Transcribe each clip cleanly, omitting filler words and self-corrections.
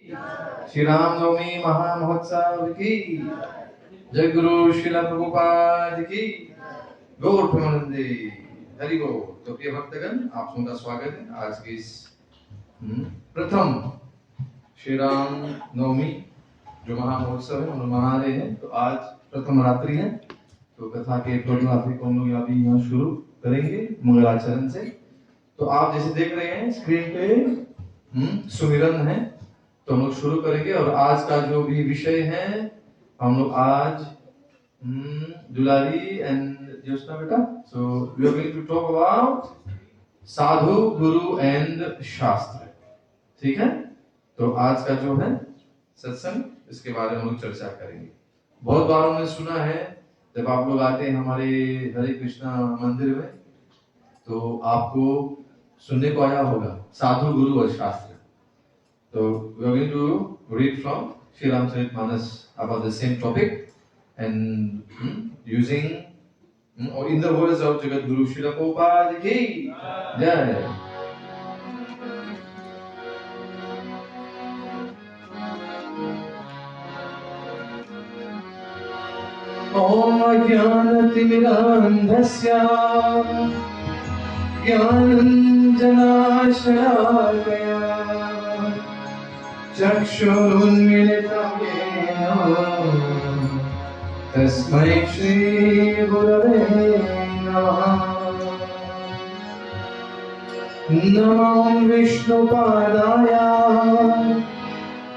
श्री राम नवमी महामहोत्सव की जय गुरु श्रील प्रभुपाद की गौर प्रेमानंदे हरि बोल। तो प्रिय भक्तगण, आप सबका स्वागत है आज की इस प्रथम श्री राम नवमी जो महामहोत्सव है हम मना रहे हैं। तो आज प्रथम रात्रि है, तो कथा के प्रथम रात्रि को हम लोग अभी यहाँ शुरू करेंगे मंगलाचरण से। तो आप जैसे देख रहे हैं स्क्रीन पे सुमिरन है, तो हम लोग शुरू करेंगे। और आज का जो भी विषय है हम लोग आज दुलारी एंड ज्योत्सना बेटा, so we are going to talk about sadhu guru and शास्त्र। ठीक है, तो आज का जो है सत्संग इसके बारे में हम लोग चर्चा करेंगे। बहुत बार हमने सुना है जब आप लोग आते हैं हमारे हरे कृष्णा मंदिर में, तो आपको सुनने को आया होगा साधु गुरु और शास्त्र। So we are going to read from Sri Ramcharitmanas about the same topic and using or in the words of Jagat Guru Srila Prabhupada ki jai. Om Ajnanatimidandhasya Jnananjanashakaya चक्षुरुन्मीलितं येन तस्मै श्री गुरवे नमः। नमो विष्णुपादाय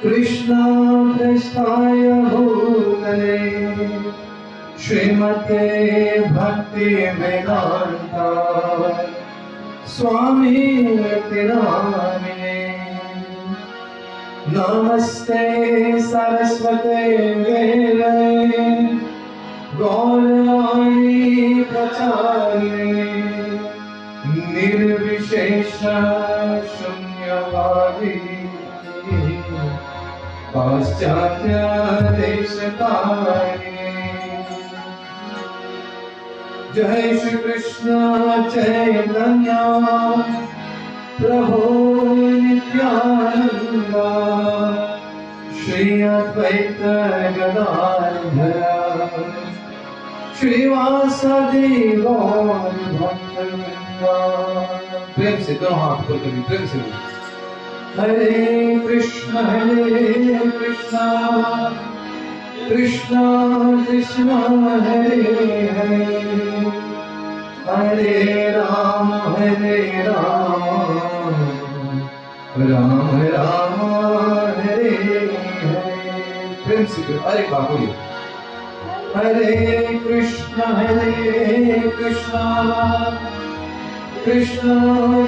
कृष्णाय भूतले श्रीमते भक्तिवेदान्त स्वामिनिति नामिने। नमस्ते सरस्वते देवे गौरवाणी प्रचारिणे निर्विशेष शून्यवादी पाश्चात्य देशतारिणे। जय श्री कृष्ण चैतन्य प्रभु नित्यानंद श्री अद्वैत गदाधर श्रीवासदि गौर भक्तवृंद। प्रेम से दोनों हाथ ऊपर करिए, प्रेम से हरे कृष्ण कृष्ण कृष्ण हरे हरे हरे राम राम राम हरे हरे। प्रेम से अरे बाबू हरे कृष्ण कृष्ण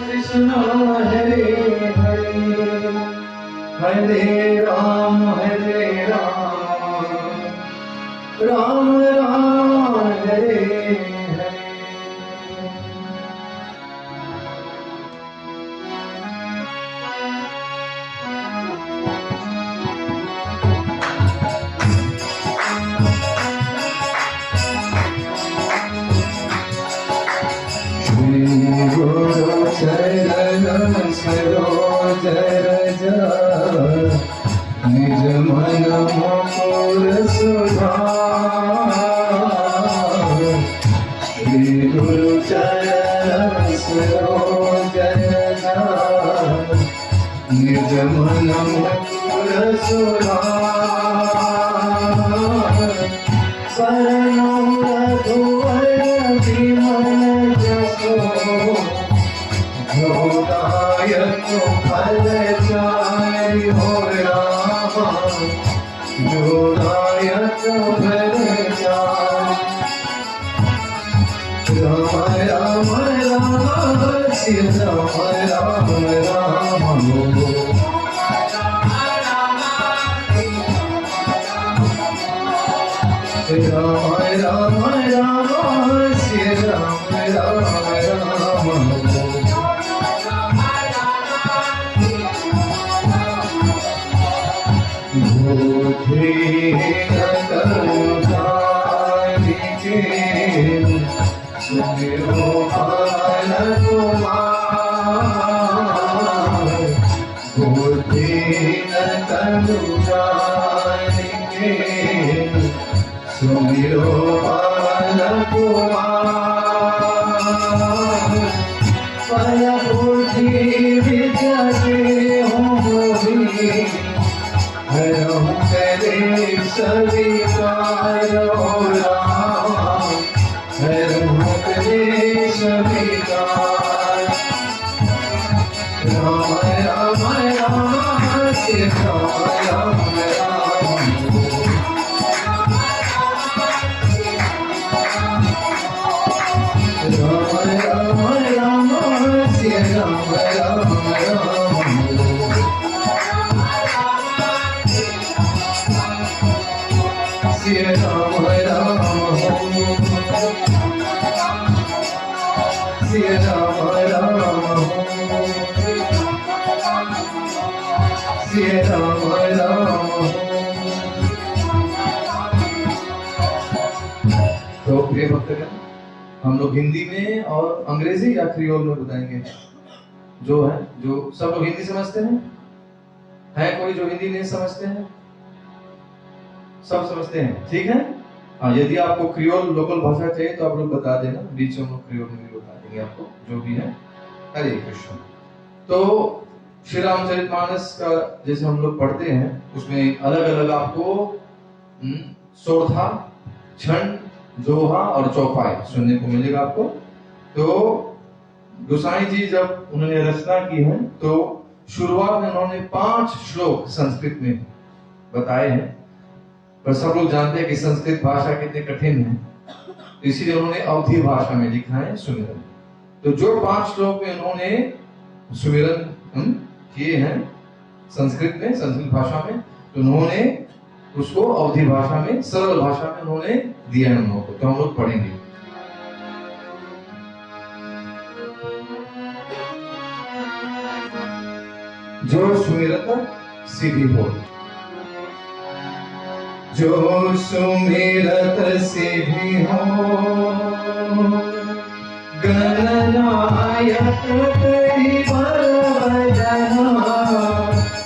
कृष्ण हरे हरे हरे राम राम राम हरे हरे। गुरु चरण सरोज रज निज मन मुकुर सुधार। श्री गुरु चरण सरोज रज निज मन मुकुर सुधार। शरणो रघुवर विमल जसो जोदायक फल चारि हो रामा जोदायक फल चारि। राम राम राम श्री राम राम राम राम राम राम श्री राम राम राम। बुद्धिहीन कर्मचारिके सुमिरो भान कुमार। बुद्धिहीन अनुजान के सुमिरो बालकुमार पल बुद्धि विद्या के होगी हरम करे स्वीकार हरम करे स्वीकार राम राम राम श्री राम राम राम राम राम राम श्री राम राम राम श्री राम राम श्री राम राम श्री राम राम। तो प्रिय भक्तगण, हम लोग हिंदी में और अंग्रेजी या क्रियोल में बताएंगे। जो है, जो सब लोग हिंदी समझते हैं? है कोई जो हिंदी नहीं समझते हैं? सब समझते हैं, ठीक है। हाँ, यदि आपको क्रियोल लोकल भाषा चाहिए तो आप लोग बता देना, बीच में हम लोग क्रियोल में भी बता देंगे आपको, जो भी है। हरे कृष्ण। तो श्री रामचरितमानस का जैसे हम लोग पढ़ते हैं, उसमें अलग अलग आपको सोरठा, छंद, दोहा और चौपाई सुनने को मिलेगा आपको। तो गोसाई जी जब उन्होंने रचना की है तो शुरुआत में उन्होंने 5 श्लोक संस्कृत में बताए हैं, पर सब लोग जानते हैं कि संस्कृत भाषा कितनी कठिन है, इसीलिए उन्होंने अवधी भाषा में लिखा है सुमिरन। तो जो 5 श्लोक में उन्होंने सुमिरन किए हैं संस्कृत में, संस्कृत भाषा में, तो उन्होंने उसको अवधी भाषा में, सरल भाषा में उन्होंने दिया है हम लोगों को। तो हम लोग पढ़ेंगे। जो सुमिरत सिद्धि हो, जो सुमिरत सिद्धि हो, गणनायक करि बलवदना,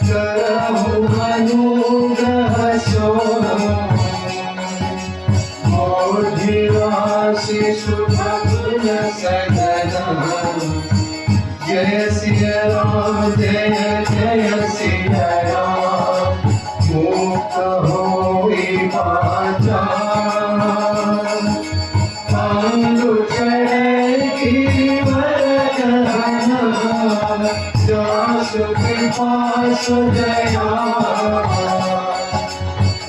करहु अनुग्रह सोम, मोढ़िवासी शुभ गुण सदना। जय सिया राम जय जय सिया राम, मुक्त होई पाचार, पांडु चढ़ी वरदाना, जासु कृपा सुदया,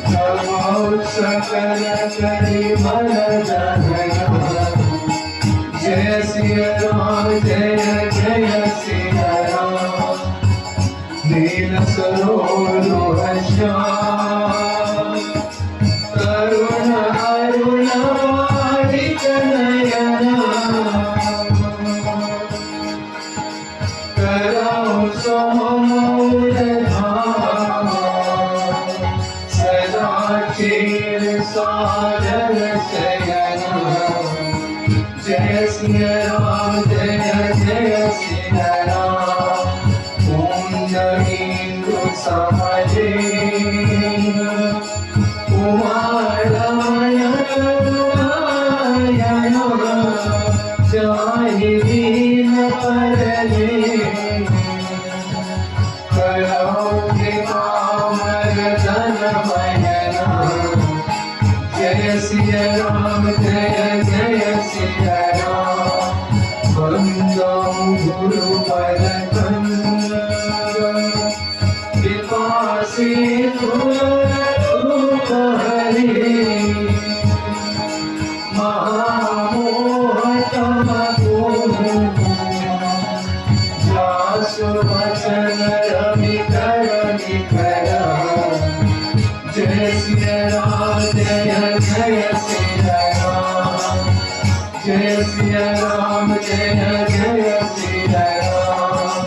जगौ सकल करि बल जगना। जय सिया राम जय जय सिया राम, नील सरोवर श्याम, करुण अरुण वारिक नयना, करौ सो मोर धाम, सदा क्षीर सागर शयना। जय सिया राम जय जय सिया राम, पुंडरीक समझे कुमारयन जाहि दीन परले, करौ कृपा मर्दन मयना। जय सिया राम जय जय सिया राम, वंदो गुरु परकंद, कृपा सिंधु रूप हरि, महामोह तम गुरु, जासु वचन रवि करनि करा। जय सिया राम जय जय सिया राम, जय सिया राम जय जय सिया राम,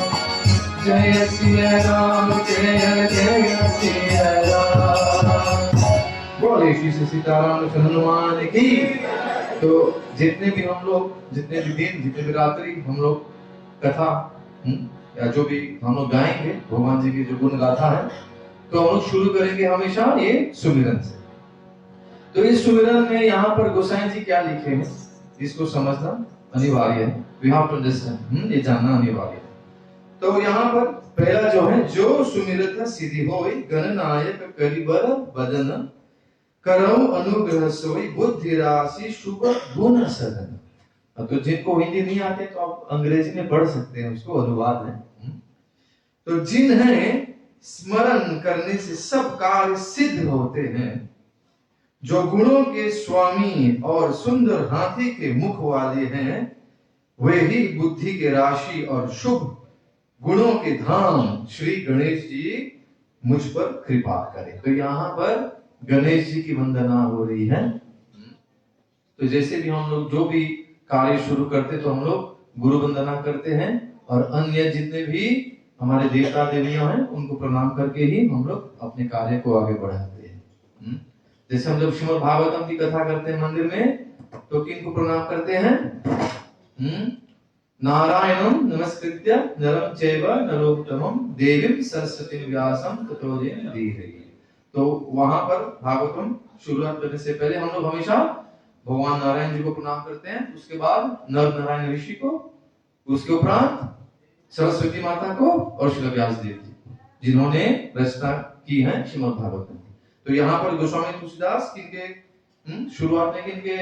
जय सिया राम जय जय सिया राम। बोले श्री सीताराम हनुमान की। तो जितने भी हम लोग, जितने भी दिन, जितने भी रात्रि हम लोग कथा या जो भी हम लोग गाएंगे भगवान जी की जो गुण गाथा है, तो हम लोग शुरू करेंगे हमेशा ये सुमिरन से। तो इस सुमिरन में यहाँ पर गोसाई जी क्या लिखे हैं इसको समझना अनिवार्य है। वी हैव टू अंडरस्टैंड, ये जानना अनिवार्य है। तो यहाँ पर पहला जो है, जो सुमिरत सिद्धि होई गणनायक करिबर बदन करौ अनुग्रह सोई बुद्धि राशि शुभ गुण सदन। तो जिनको हिंदी नहीं आते तो आप अंग्रेजी में पढ़ सकते हैं, उसको अनुवाद है। तो जिन्हें स्मरण करने से सब कार्य सिद्ध होते हैं, जो गुणों के स्वामी और सुंदर हाथी के मुख वाले हैं, वे ही बुद्धि के राशि और शुभ गुणों के धाम श्री गणेश जी मुझ पर कृपा करें। तो यहाँ पर गणेश जी की वंदना हो रही है। तो जैसे भी हम लोग जो भी कार्य शुरू करते तो हम लोग गुरु वंदना करते हैं, और अन्य जितने भी हमारे देवता देवियां हैं उनको प्रणाम करके ही हम लोग अपने कार्य को आगे बढ़ाते हैं। जैसे हम जब श्रीमद् भागवतम की कथा करते हैं मंदिर में, तो किनको प्रणाम करते हैं? नारायणं नमस्कृत्य नरं चैव नरोत्तमं देवीं सरस्वतीं व्यासं ततो जयं धीरहि। तो वहां पर भागवतम शुरुआत करने से पहले हम लोग हमेशा भगवान नारायण जी को प्रणाम करते हैं, उसके बाद नर नारायण ऋषि को, उसके उपरांत सरस्वती माता को और श्री व्यास देव जी, जिन्होंने रचना की है श्रीमद् भागवतम। तो यहाँ पर गोस्वामी तुलसीदास किनके शुरुआत में किनके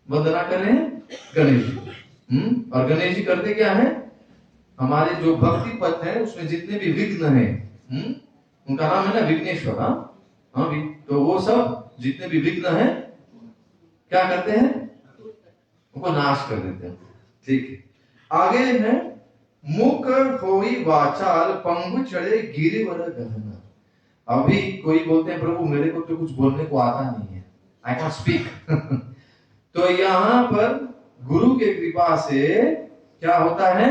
वंदना कर रहे हैं? गणेश जी। और गणेश जी करते क्या है? हमारे जो भक्ति पथ है उसमें जितने भी विघ्न हैं, उनका नाम है ना विघ्नेश्वर। हाँ भी, तो वो सब जितने भी विघ्न हैं क्या करते हैं? उनको नाश कर देते हैं। ठीक है, आगे है मुख होई वाचाल पंगु चढ़े गिरिवर गहना। अभी कोई बोलते हैं प्रभु मेरे को तो कुछ बोलने को आता नहीं है, आई कैन स्पीक। तो यहाँ पर गुरु के कृपा से क्या होता है,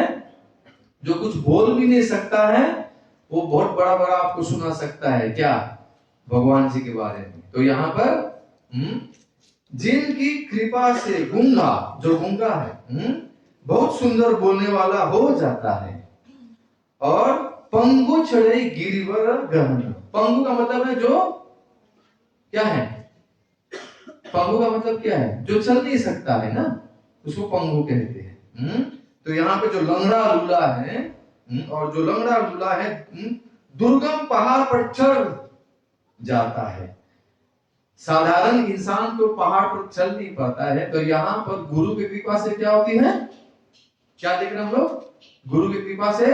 जो कुछ बोल भी नहीं सकता है वो बहुत बड़ा बड़ा आपको सुना सकता है। क्या? भगवान जी के बारे में। तो यहाँ पर जिनकी कृपा से गूंगा, जो गूंगा है, बहुत सुंदर बोलने वाला हो जाता है। और पंगु चढ़े गिरिवर गहन। पंगु का मतलब है जो क्या है? पंगु का मतलब क्या है? जो चल नहीं सकता है ना, उसको पंगु कहते हैं। तो यहाँ पे जो लंगड़ा लूला है, और जो लंगड़ा लूला है दुर्गम पहाड़ पर चढ़ जाता है। साधारण इंसान तो पहाड़ पर चल नहीं पाता है। तो यहाँ पर गुरु की कृपा से क्या होती है? क्या देख रहे हैं हम लोग? गुरु की कृपा से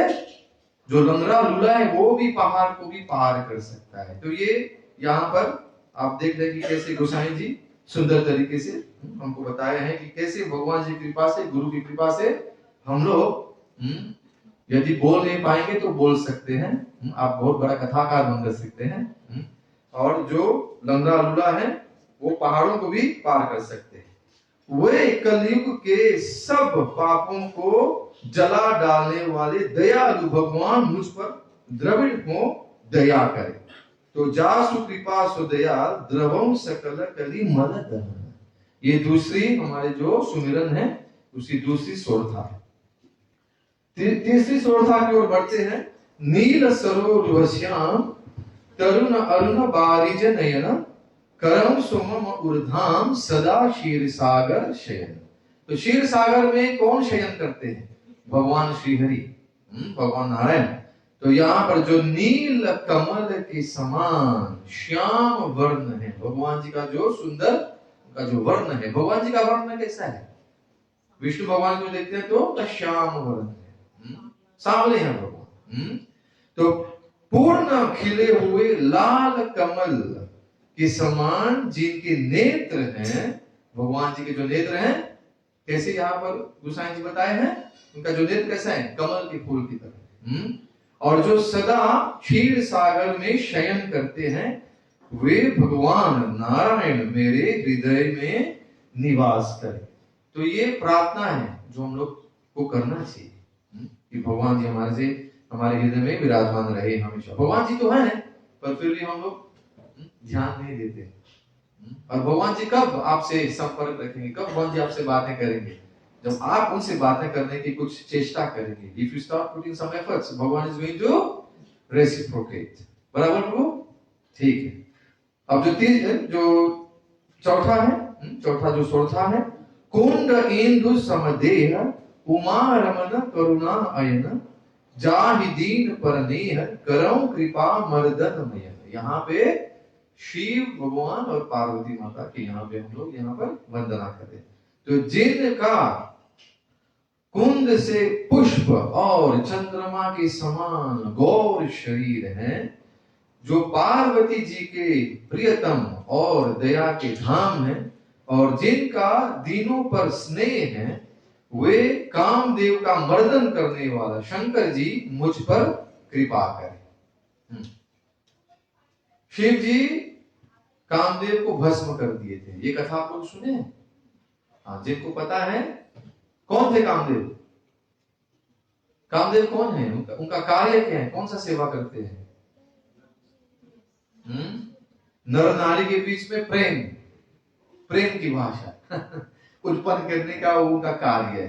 जो लंगड़ा लूला है वो भी पहाड़ को भी पार कर सकता है। तो ये यहाँ पर आप देख रहे हैं कि कैसे गोसाई जी सुंदर तरीके से हमको बताया है कि कैसे भगवान जी की कृपा से, गुरु की कृपा से हम लोग यदि बोल नहीं पाएंगे तो बोल सकते हैं। आप बहुत बड़ा कथाकार बन सकते हैं। और जो लंगड़ा लूला है वो पहाड़ों को भी पार कर सकते हैं। वे कलयुग के सब पापों को जला डालने वाले दयालु भगवान मुझ पर द्रविड़ हो दया करे। तो जासु कृपा सो दयाल द्रवम सकल कली मल दहन। ये दूसरी हमारे जो सुमिरन है उसकी दूसरी सोरथा है। तीसरी सोरथा की ओर बढ़ते हैं। नील सरोवर श्याम तरुण अरुण बारिज नयन करम सुमम उर्धाम सदा क्षीर सागर शयन। तो क्षीर सागर में कौन शयन करते हैं? भगवान श्री हरि, भगवान नारायण। तो यहाँ पर जो नील कमल के समान श्याम वर्ण है, भगवान जी का जो सुंदर का जो वर्ण है। भगवान जी का वर्ण कैसा है? विष्णु भगवान को देखते हैं तो श्याम वर्ण है, सांवले हैं भगवान। तो पूर्ण खिले हुए लाल कमल के समान जिनके नेत्र हैं, भगवान जी के जो नेत्र हैं कैसे यहाँ पर गोसाई जी बताए हैं, उनका जो नेत्र कैसा है? कमल के फूल की तरह। और जो सदा क्षीर सागर में शयन करते हैं वे भगवान नारायण मेरे हृदय में निवास करें। तो ये प्रार्थना है जो हम लोग को करना चाहिए कि भगवान जी हमारे हृदय में विराजमान रहे हमेशा। भगवान जी तो हैं पर फिर भी हम लोग ध्यान नहीं देते। और भगवान जी कब आपसे संपर्क रखेंगे? कब भगवान जी आपसे बातें करेंगे? जब आप उनसे बातें करने की कुछ चेष्टा करेंगे। If you start putting some efforts, भगवान is going to reciprocate. बराबर प्रभु? ठीक है। अब जो चौथा है, चौथा जो चौथा है, कुंड इंदु समदेह उमा रमन करुणा अयन जाहि दीन पर नेह करौ कृपा मर्दनमय। यहाँ पे शिव भगवान और पार्वती माता के यहाँ पे हम लोग यहाँ पर वंदना करें। तो जिनका कुंद से पुष्प और चंद्रमा के समान गौर शरीर है, जो पार्वती जी के प्रियतम और दया के धाम है, और जिनका दीनों पर स्नेह है, वे कामदेव का मर्दन करने वाला शंकर जी मुझ पर कृपा करें। शिव जी कामदेव को भस्म कर दिए थे, ये कथा आप लोग सुने? हाँ, जिनको पता है कौन थे कामदेव? कामदेव कौन है? उनका कार्य क्या है? कौन सा सेवा करते हैं? नर नारी के बीच में प्रेम की भाषा उत्पन्न करने का वो उनका कार्य है।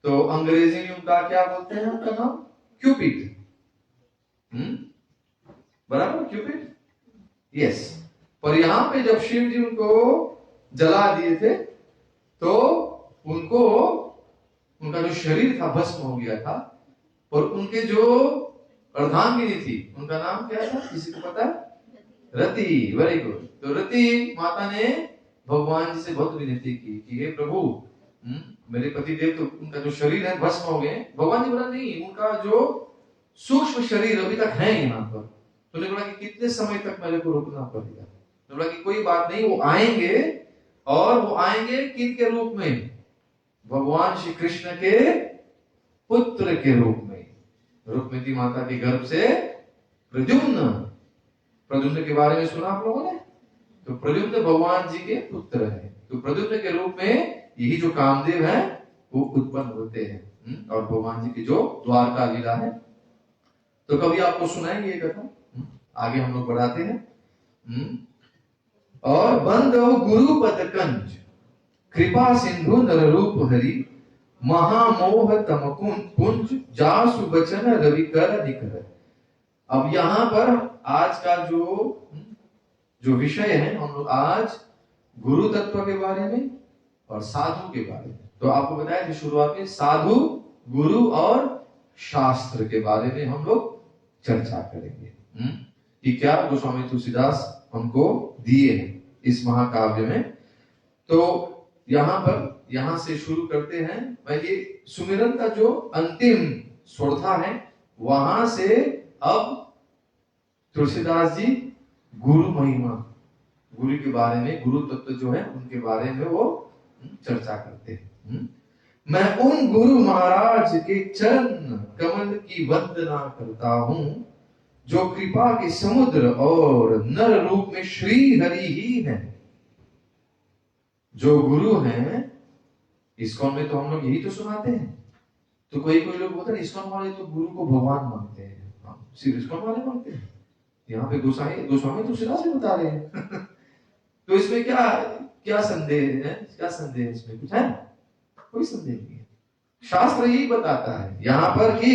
तो अंग्रेजी में उनका क्या बोलते हैं? उनका नाम क्यूपिड। बराबर, क्यूपिड, यस। पर यहाँ पे जब शिव जी उनको जला दिए थे, तो उनको उनका जो शरीर था भस्म हो गया था, और उनके जो अर्धांगिनी थी उनका नाम क्या था? किसी को पता है? रति। Very good. तो रति माता ने भगवान जी से बहुत विनती की कि हे प्रभु, मेरे पति देव तो उनका जो शरीर है भस्म हो गए। भगवान जी बोला नहीं, उनका जो सूक्ष्म शरीर अभी तक है यहाँ पर। तो बोला कि कितने समय तक मेरे को रुकना पड़ेगा? तो बोला कि कोई बात नहीं, वो आएंगे। और वो आएंगे किन के रूप में? भगवान श्री कृष्ण के पुत्र के रूप में, रुक्मिणी माता के गर्भ से प्रद्युम्न के बारे में सुना आप लोगों ने? तो प्रद्युम्न भगवान जी के पुत्र है। तो प्रद्युम्न के रूप में यही जो कामदेव है वो उत्पन्न होते हैं, और भगवान जी की जो द्वारका लीला है। तो कभी आपको सुनाएंगे ये कथा, आगे हम लोग बढ़ाते हैं। और बंदो गुरु पद कंज कृपा सिंधु नर रूप हरि महामोह तम पुंज जासु बचन रवि कर निकर। अब यहाँ पर आज का जो विषय है, हम लोग आज गुरु तत्व के बारे में और साधु के बारे में। तो आपको बताया कि शुरुआत में साधु, गुरु और शास्त्र के बारे में हम लोग चर्चा करेंगे कि क्या गोस्वामी तुलसीदास हमको दिए हैं इस महाकाव्य में। तो यहाँ से शुरू करते हैं। ये सुमिरन का जो अंतिम स्वरथा है, वहां से अब तुलसीदास जी गुरु महिमा, गुरु के बारे में, गुरु तत्व जो है उनके बारे में वो चर्चा करते हैं। मैं उन गुरु महाराज के चरण कमल की वंदना करता हूं, जो कृपा के समुद्र और नर रूप में श्री हरि ही है। जो गुरु हैं, इस्कॉन में तो हम लोग यही तो सुनाते हैं। तो कोई लोग बोलते हैं इस्कॉन वाले तो गुरु को भगवान मानते हैं, सिर्फ इस्कॉन वाले मानते हैं। यहाँ पे गोस्वामी तुलसीदास भी बता रहे हैं तो इसमें क्या संदेह है? क्या संदेह इसमें? कुछ है? कोई संदेह नहीं है। शास्त्र यही बताता है यहाँ पर कि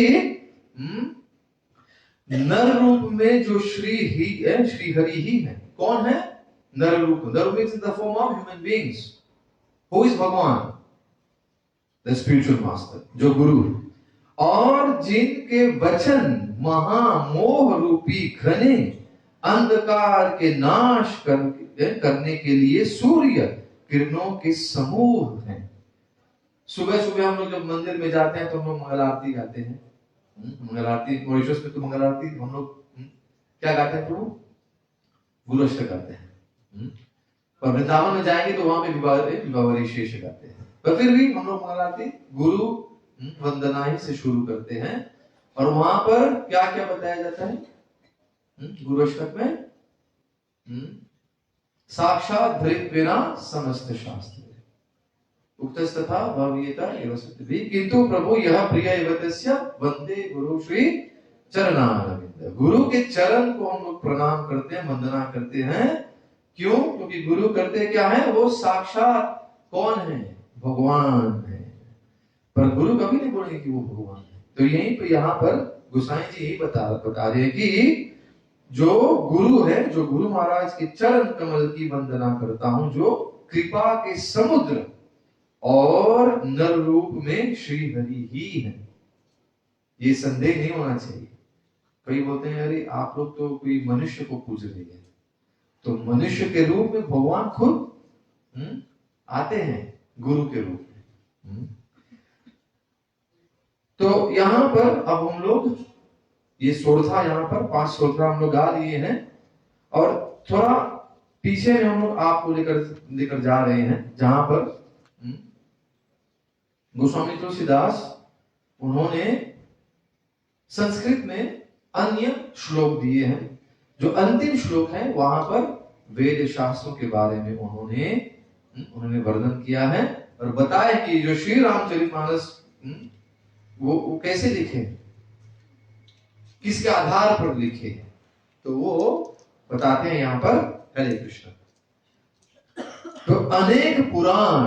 नर रूप में जो श्री हरि ही है। कौन है नर रूप? नर रूप is the form of human beings. Who is भगवान? द स्पिरिचुअल मास्टर, जो गुरु। और जिनके वचन महामोह रूपी घने अंधकार के नाश करने के लिए सूर्य किरणों के समूह हैं। सुबह सुबह हम लोग जब मंदिर में जाते हैं तो हम लोग मंगल आरती गाते हैं। मंगल आरती मॉरिशस में तो मंगल आरती हम लोग क्या गाते हैं? प्रभु गुरु अष्टक गाते हैं। और वृंदावन में जाएंगे तो वहां पे विवाह शेष गाते हैं। पर फिर भी हम लोग मंगल आरती गुरु वंदना ही से शुरू करते हैं। और वहां पर क्या क्या बताया जाता है गुरु अष्टक में? साक्षात धृत्वेना समस्त शास्त्र उक्तस्तथा भव्यता एवं सत्यभि किंतु प्रभु यह प्रिय एवतस्य वंदे गुरु श्री चरणारविंद। गुरु के चरण को हम लोग प्रणाम करते हैं, वंदना करते हैं। क्यों? क्योंकि गुरु करते क्या है? वो साक्षात कौन है? भगवान है। पर गुरु कभी नहीं बोलेंगे कि वो भगवान है। तो यहीं पे यहाँ पर गोसाई जी ही बता रहे हैं कि जो गुरु है, जो गुरु महाराज के चरण कमल की वंदना करता हूं, जो कृपा के समुद्र और नर रूप में श्री हरि ही है, ये संदेह नहीं होना चाहिए। कई बोलते हैं अरे आप लोग तो कोई मनुष्य को पूज रहे हैं, तो मनुष्य के रूप में भगवान खुद आते हैं गुरु के रूप में। तो यहां पर अब हम लोग ये सोरठा, यहाँ पर 5 सोरठा हम लोग गा लिए हैं, और थोड़ा पीछे में हम लोग आपको लेकर जा रहे हैं, जहां पर गोस्वामी तुलसीदास उन्होंने संस्कृत में अन्य श्लोक दिए हैं। जो अंतिम श्लोक है वहां पर वेद शास्त्रों के बारे में उन्होंने वर्णन किया है और बताया कि जो श्री रामचरितमानस वो कैसे लिखे, किसके आधार पर लिखे, तो वो बताते हैं यहाँ पर। हरे कृष्ण। तो अनेक पुराण,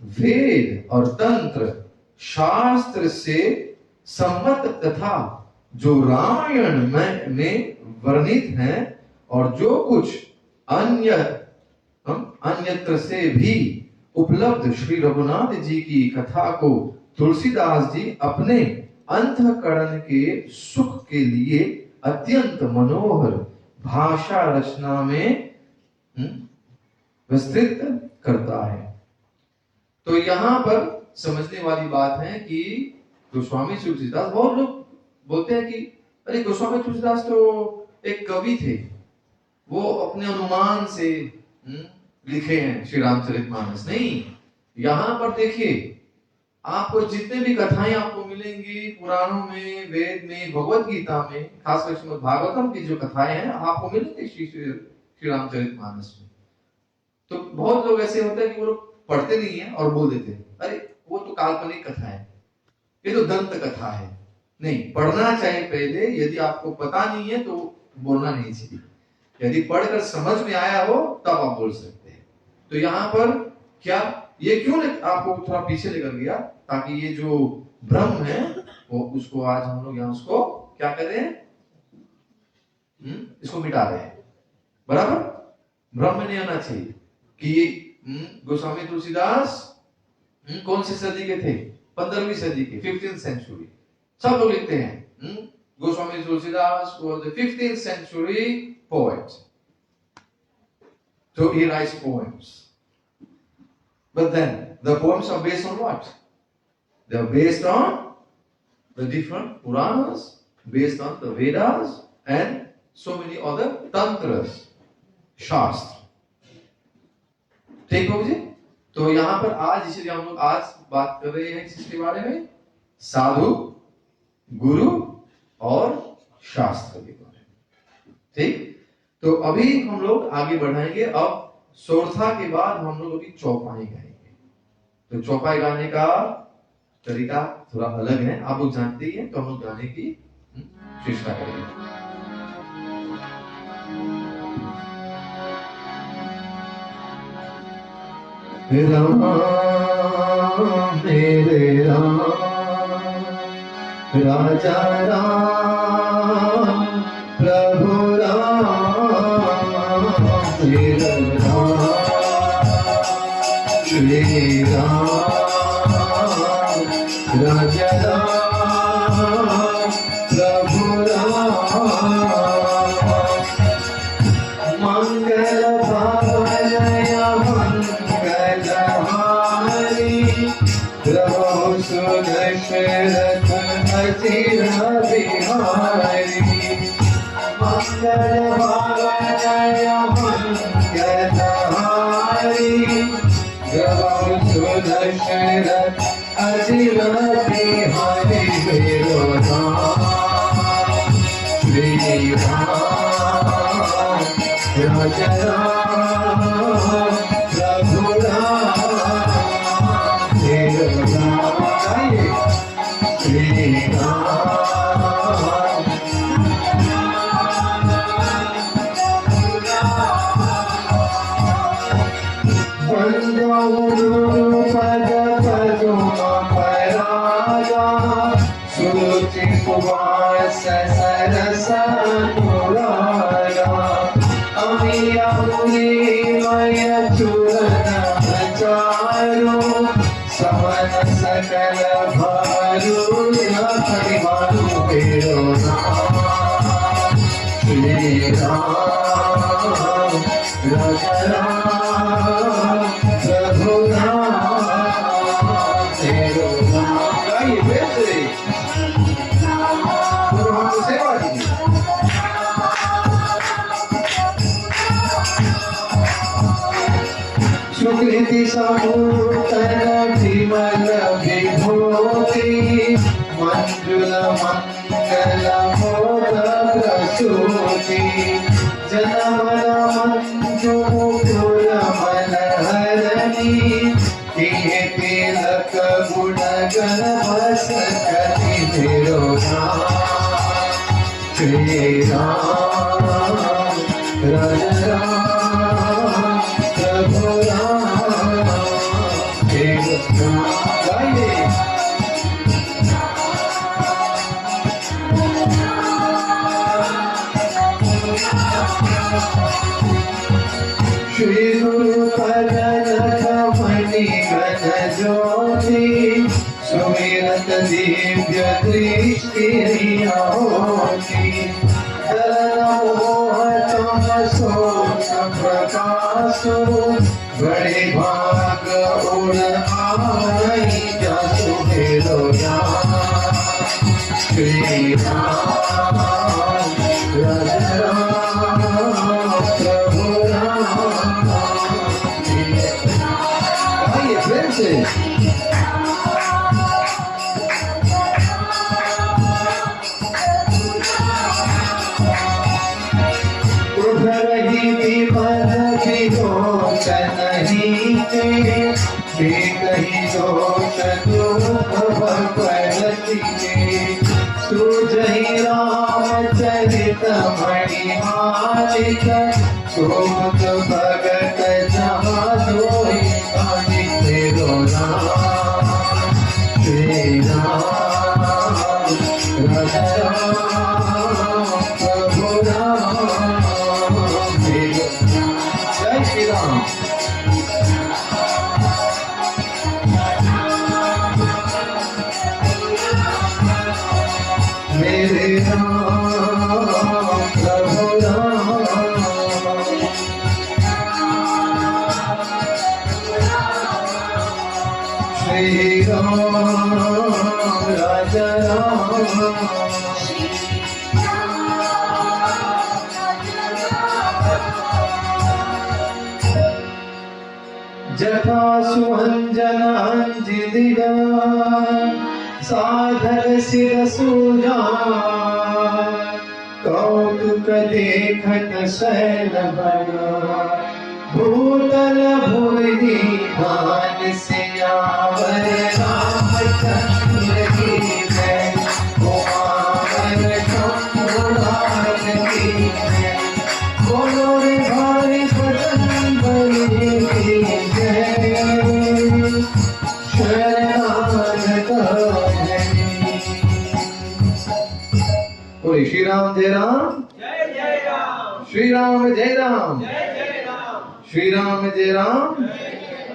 वेद और तंत्र शास्त्र से सम्मत तथा जो रामायण में वर्णित हैं और जो कुछ अन्यत्र से भी उपलब्ध श्री रघुनाथ जी की कथा को तुलसीदास जी अपने अंतःकरण के सुख के लिए अत्यंत मनोहर भाषा रचना में विस्तृत करता है। तो यहाँ पर समझने वाली बात है कि गोस्वामी तुलसीदास, बहुत लोग बोलते हैं कि अरे गोस्वामी तुलसीदास तो एक कवि थे, वो अपने अनुमान से लिखे हैं श्री रामचरितमानस। नहीं, यहाँ पर देखिए, आपको जितने भी कथाएं आपको मिलेंगी पुराणों में, वेद में, भगवत गीता में, खासकर श्रीमद् भागवतम की जो कथाएं हैं आपको मिलेंगी श्री रामचरितमानस में। तो बहुत लोग ऐसे होते हैं कि वो लोग पढ़ते नहीं है और बोल देते हैं अरे वो तो काल्पनिक कथा है, ये तो दंत कथा है। नहीं, पढ़ना चाहिए पहले। यदि आपको पता नहीं है तो बोलना नहीं चाहिए, यदि पढ़कर समझ में आया हो तब आप बोल सकते हैं। तो यहाँ पर क्या ये क्यों आपको थोड़ा पीछे लेकर गया, ताकि ये जो भ्रम है वो उसको आज हम लोग यहाँ उसको क्या कर रहे हैं, इसको मिटा रहे हैं। बराबर, भ्रम में नहीं आना चाहिए कि गोस्वामी तुलसीदास कौन सी सदी के थे, 15वीं सदी के, 15th सेंचुरी। सब लोग लिखते हैं Goswami Tulsidas was the 15th century poet, so he writes poems. But then the poems are based on what? They are based on the different Puranas, based on the Vedas and so many other tantras, शास्त्र। ठीक हो जी। तो यहाँ पर आज इसलिए हम लोग आज बात कर रहे हैं किसके बारे में, साधु, गुरु और शास्त्र के बारे में। ठीक, तो अभी हम लोग आगे बढ़ाएंगे। अब सोरठा के बाद हम लोग अभी चौपाई गाएंगे। तो चौपाई गाने का तरीका थोड़ा अलग है, आप लोग जानते ही हैं, तो हम लोग गाने की चेष्टा करेंगे। राम मेरे राम, राजा राम, प्रभु राम, मेरे राम, श्री राम, राजा राम, प्रभु राम, मंगल दशरथ अचिर बिहारी, मंगल भावनय मंगलहारी, प्रभु दशरथ अचिर बिहारी, मेरो राम श्री राम, राजा राम, प्रभु राम, मेरो राम श्री राम। पद पद्म परागा, सुरुचि Kumar Shri Ram, Raja Ram, Prabhu Ram, Tero Ram. गाइए फिर से। तो हम सेवा कीजिए। सुकृति समूतन विमल विभूति मंजुल मंगल मोद प्रसूति जनमन मंजु मुकुर मनहरणी तिहे तिलक गुण गण बस कति मेरो नाम श्री राम राज राम प्रभु राम देव राम। गाइए श्री गुरु पदनख मणि गण ज्योति सुमिरत दिव्य दृष्टि होती दलन मोह तम सोच प्रकाशो बड़े भाग उड़ आई जसु हेलो राम श्री राम राज राम प्रभु राम। आइए फिर से। कहीं दोष सुजय रामचरित मणि मालिक सुमत भगत जहाँ जोई तेरो राम श्री राम राज राम प्रभु राम जय श्री राम। मेरे राम प्रभु राम श्री राम राजा राम जटा सुअंजन अंजलिगा साधर सिर सूजा कौतुक देखत शैल बना भूतल भुवि भान सियावर रामचंद्र की जय उमावर शंभुनाथ की जय बोलो रे भाई भजन बलि की जय बोले श्री राम जय राम श्री राम जय राम श्री राम जय राम।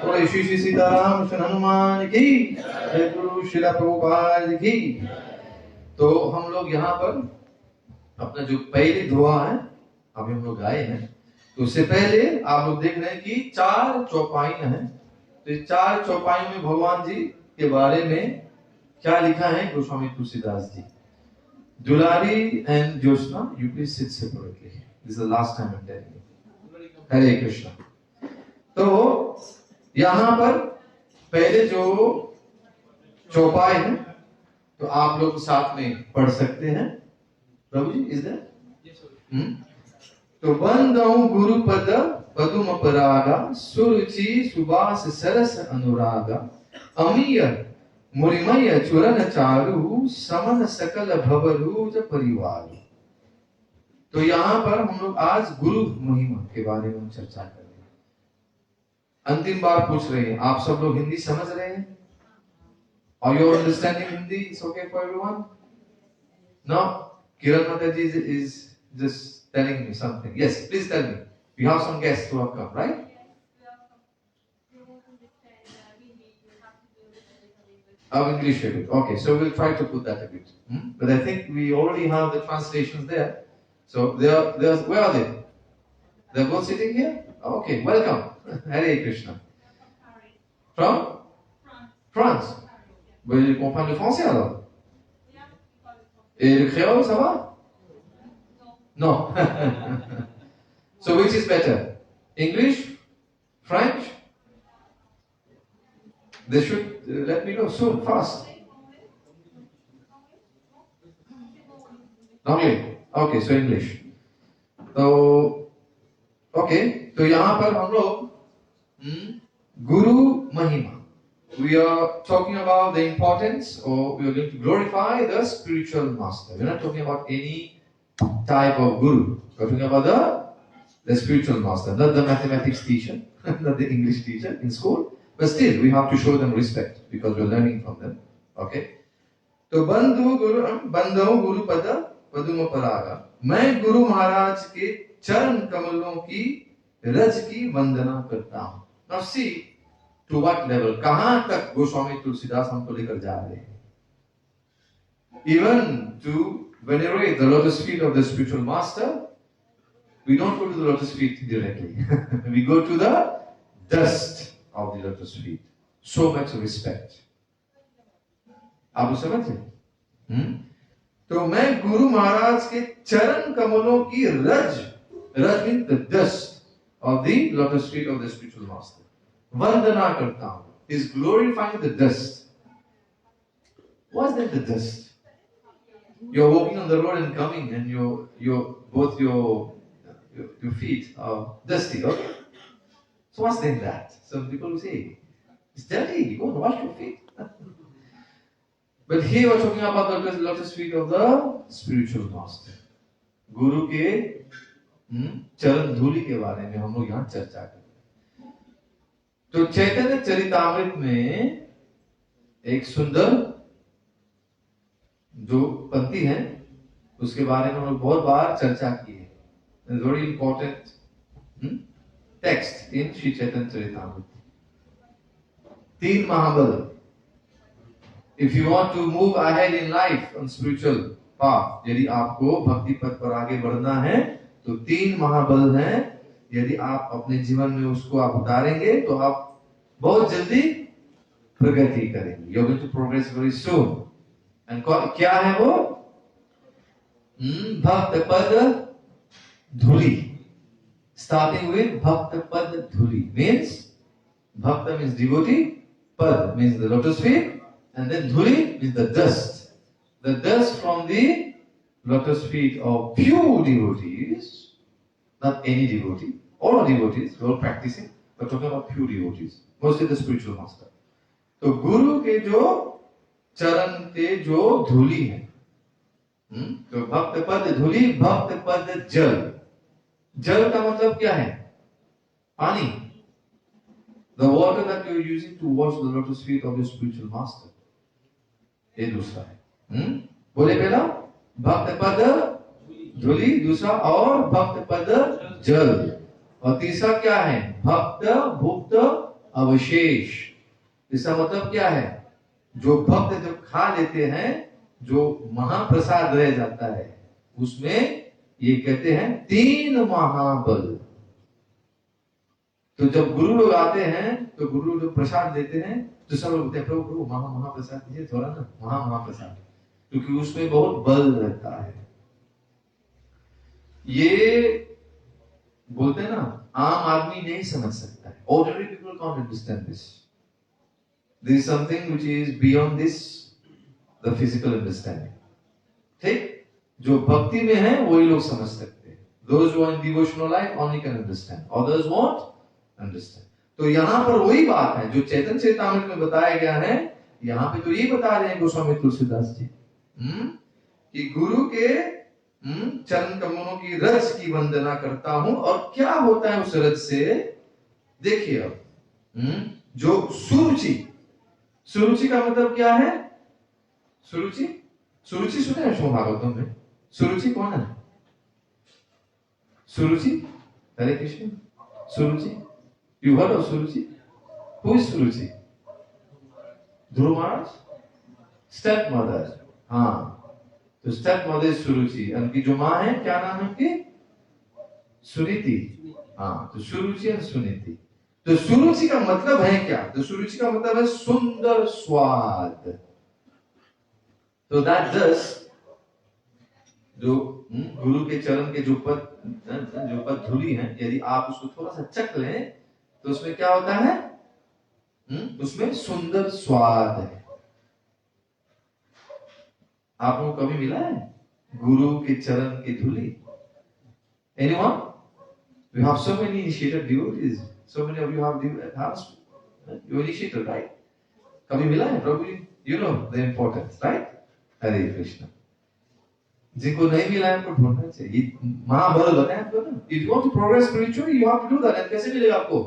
बोले श्री श्री सीताराम श्री हनुमान की जय गुरु श्रीला प्रभुपाद की। तो हम लोग यहाँ पर अपना जो पहली दुआ है अभी हम लोग गाए हैं तो उससे पहले आप लोग देख रहे हैं कि 4 चौपाई हैं। तो इस 4 चौपाई में भगवान जी के बारे में क्या लिखा है Goswami Tulsidas ji. Dulari and Jyotsna, you please sit separately. This is the last time I'm telling you. Hare Krishna. तो यहाँ पर पहले जो चौपाई है तो आप लोग साथ में पढ़ सकते हैं। प्रभु जी इज देयर? तो बंदौ गुरुपद पदुम परागा सुरुचि सुबास सरस अनुरागा अमीय मुरिमय चुरन चारु समन सकल भवरूज परिवार। तो यहाँ पर हम लोग आज गुरु महिमा के बारे में चर्चा कर रहे हैं। अंतिम बार पूछ रहे हैं आप सब लोग हिंदी समझ रहे हैं? Are you understanding Hindi? It's okay for everyone? No? Kiran Mataji is just telling me something. Yes, please tell me. We have some guests who have come, right? Of English a bit. Okay, so we'll try to put that a bit. But I think we already have the translations there. So where are they? They're both sitting here? Okay, welcome. Hare Krishna. From? France. Vous voulez comprendre le français alors? Et le créole, ça va? No. So which is better? English? French? They should let me know soon, fast. Anglais. Okay, so English. So, okay, तो यहाँ पर हम लोग Guru Mahima. We are talking about the importance, or we are going to glorify the spiritual master. We're not talking about any type of guru. We're talking about the spiritual master, not the mathematics teacher, not the English teacher in school. But still, we have to show them respect because we're learning from them. Okay? तो बंधु गुरु पद पदुम परागा. मैं गुरु महाराज के चरण कमलों की रज की वंदना करता हूँ. Now see to what level, कहाँ तक गोस्वामी तुलसीदास हमको लेकर जा रहे हैं. Even to venerate the lotus feet of the spiritual master, we don't go to the lotus feet directly. We go to the dust of the lotus feet. So much respect. आप लोग समझ रहे? तो मैं गुरु महाराज के चरण कमलों की रज means the dust of the lotus feet of the spiritual master. वंदना करता हूं. Is glorifying the dust. What's that, the dust? You're walking on the road and coming, and both your feet are dusty. Okay? So what's then that? Some people will say, it's dirty. Go and wash your feet. But here we're talking about the lotus feet of the spiritual master. गुरु के चरण धूलि के बारे में हम लोग यहाँ चर्चा करें. तो चैतन्य चरितामृत में एक सुंदर जो पंक्ति है उसके बारे में हम लोग बहुत बार चर्चा की है. Very important text in Shri Chaitanya Charitamrita. 3 Mahabal. If you want to move ahead in life on spiritual path, यदि आपको भक्ति पथ पर आगे बढ़ना है तो 3 महाबल हैं. यदि आप अपने जीवन में उसको आप उतारेंगे तो आप बहुत जल्दी प्रगति करेंगे. You're going to progress very soon. And क्या है वो? भक्त पद धूलि. Starting with भक्त पद धूलि means bhakta means devotee, pad means the lotus feet, and then dhuli means the dust. The dust from the lotus feet of pure devotees, not any devotee. All are devotees, we're all practicing, but talking about pure devotees, mostly the spiritual master. तो गुरु के जो चरण के जो धूलि है, तो भक्त पद धूलि, भक्त पद जल. जल का मतलब क्या है? पानी. The water that you are using to wash the lotus feet of your spiritual master. ये दूसरा है. बोले पहला भक्त पद धूलि, दूसरा और भक्त पद जल, और तीसरा क्या है? भक्त भुक्त अवशेष. इसका मतलब क्या है? जो भक्त जब खा लेते हैं, जो महाप्रसाद रह जाता है, उसमें ये कहते हैं 3 महाबल. तो जब गुरु लोग आते हैं तो गुरु लोग प्रसाद देते हैं तो सब लोग बोलते हैं प्रभु महाप्रसाद दीजिए थोड़ा ना, महाप्रसाद, क्योंकि उसमें बहुत बल रहता है. ये बोलते हैं ना, आम आदमी नहीं समझ सकता है. Ordinary people can't understand this. There is something which is beyond this, the physical understanding. ठीक? जो भक्ति में है वही लोग समझ सकते हैं. Those who are in devotional life only can understand. Others won't understand. तो यहाँ पर वही बात है जो चैतन्य चरितामृत में बताया गया है. यहाँ पे तो ये बता रहे हैं गोस्वामी तुलसीदास जी कि गुरु के चरण कमलों की रज की वंदना करता हूं. और क्या होता है उस रज से? देखिए अब जो सुरुचि. सुरुचि का मतलब क्या है? सुरुचि सुने हैं श्रीमद् भागवतम में? सुरुचि कौन है? सुरुचि, हरे कृष्ण. सुरुचि, you heard of Suruchi? Who is Suruchi? Dhruv Maharaj stepmother. हाँ, तो स्टेप मदर सुरुचि, उनकी जो माँ है क्या नाम है उनकी? सुनीति। हाँ, तो सुरुचि और सुनीति। तो सुरुचि का मतलब है क्या? तो सुरुचि का मतलब है सुंदर स्वाद। तो दैट जस्ट जो गुरु के चरण के जो पद धूली है, यदि आप उसको थोड़ा सा चख लें तो उसमें क्या होता है? उसमें सुंदर स्वाद है। आपको कभी मिला है गुरु के चरण की धूली? Anyone? We have so many initiated devotees. So many of you have you initiated, right? कभी मिला है प्रभु जी? You know the importance, right? हरे कृष्ण। जिनको नहीं मिला है उनको ढूंढना चाहिए। महाबल बताए आपको ना, if you want to progress spiritually, you have to do that. And कैसे मिलेगा आपको?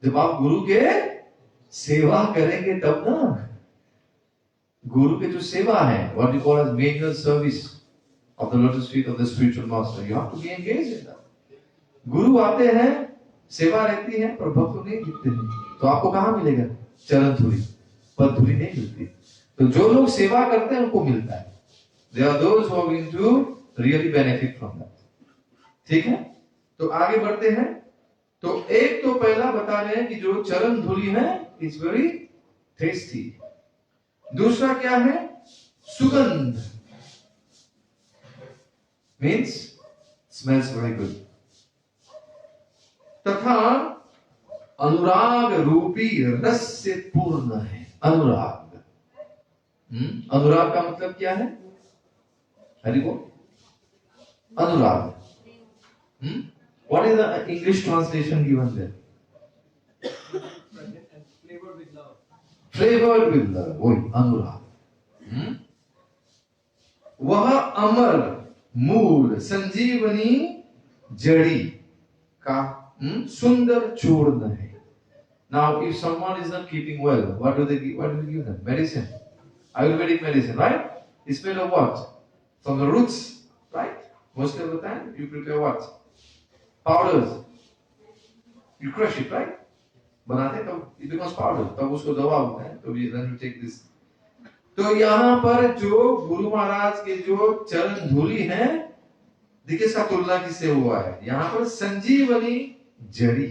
जब आप गुरु के सेवा करेंगे तब ना। गुरु के जो सेवा है, what we call as manual service of the lotus feet of the spiritual master, you have to be engaged in that. गुरु आते हैं, सेवा रहती है, पर भक्त नहीं दिखते हैं, तो आपको कहाँ मिलेगा? चरण धूली, पद धूली नहीं मिलती। तो जो लोग सेवा करते हैं उनको मिलता है। There are those who are going to really benefit from that. ठीक है? तो आगे बढ़ते हैं। तो एक तो पहला बता रहे हैं कि जो चरण धूली है, it's very tasty. दूसरा क्या है? सुगंध, means smells very good. तथा अनुराग रूपी रस से पूर्ण है। अनुराग, अनुराग का मतलब क्या है? हरि बोल। अनुराग, what is the English translation given there? Flavored with love. Flavored with love, वही अनुराग। वह अमर मूल संजीवनी जड़ी का सुंदर चूर्ण है। Now, if someone is not keeping well, what do they give them? Medicine, Ayurvedic medicine, right? It's made of what? From the roots, right? Most of the time, you prepare what? Powders. You crush it, right? बनाते तब it becomes powder, तब उसको दवा होता है। तो then you take this. तो यहाँ पर जो गुरु महाराज के जो चरण धूली है, देखिए इसका तुलना किससे हुआ है? यहाँ पर संजीवनी जड़ी,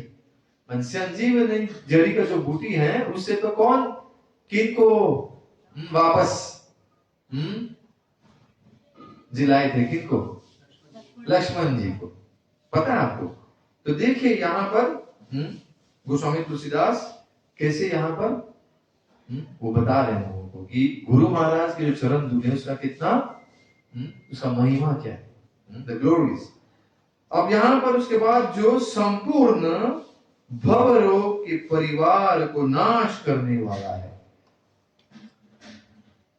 संजीवनी जड़ी का जो बूटी है, उससे तो कौन किनको वापस जिलाए थे? किनको? लक्ष्मण जी को। पता है आपको? तो देखिए यहाँ पर गोस्वामी तुलसीदास कैसे यहाँ पर वो बता रहे हैं लोगों को कि गुरु महाराज के जो चरण धूले उसका कितना उसका महिमा क्या है, द ग्लोरीज। अब यहाँ पर उसके बाद जो संपूर्ण भवरोग के परिवार को नाश करने वाला है।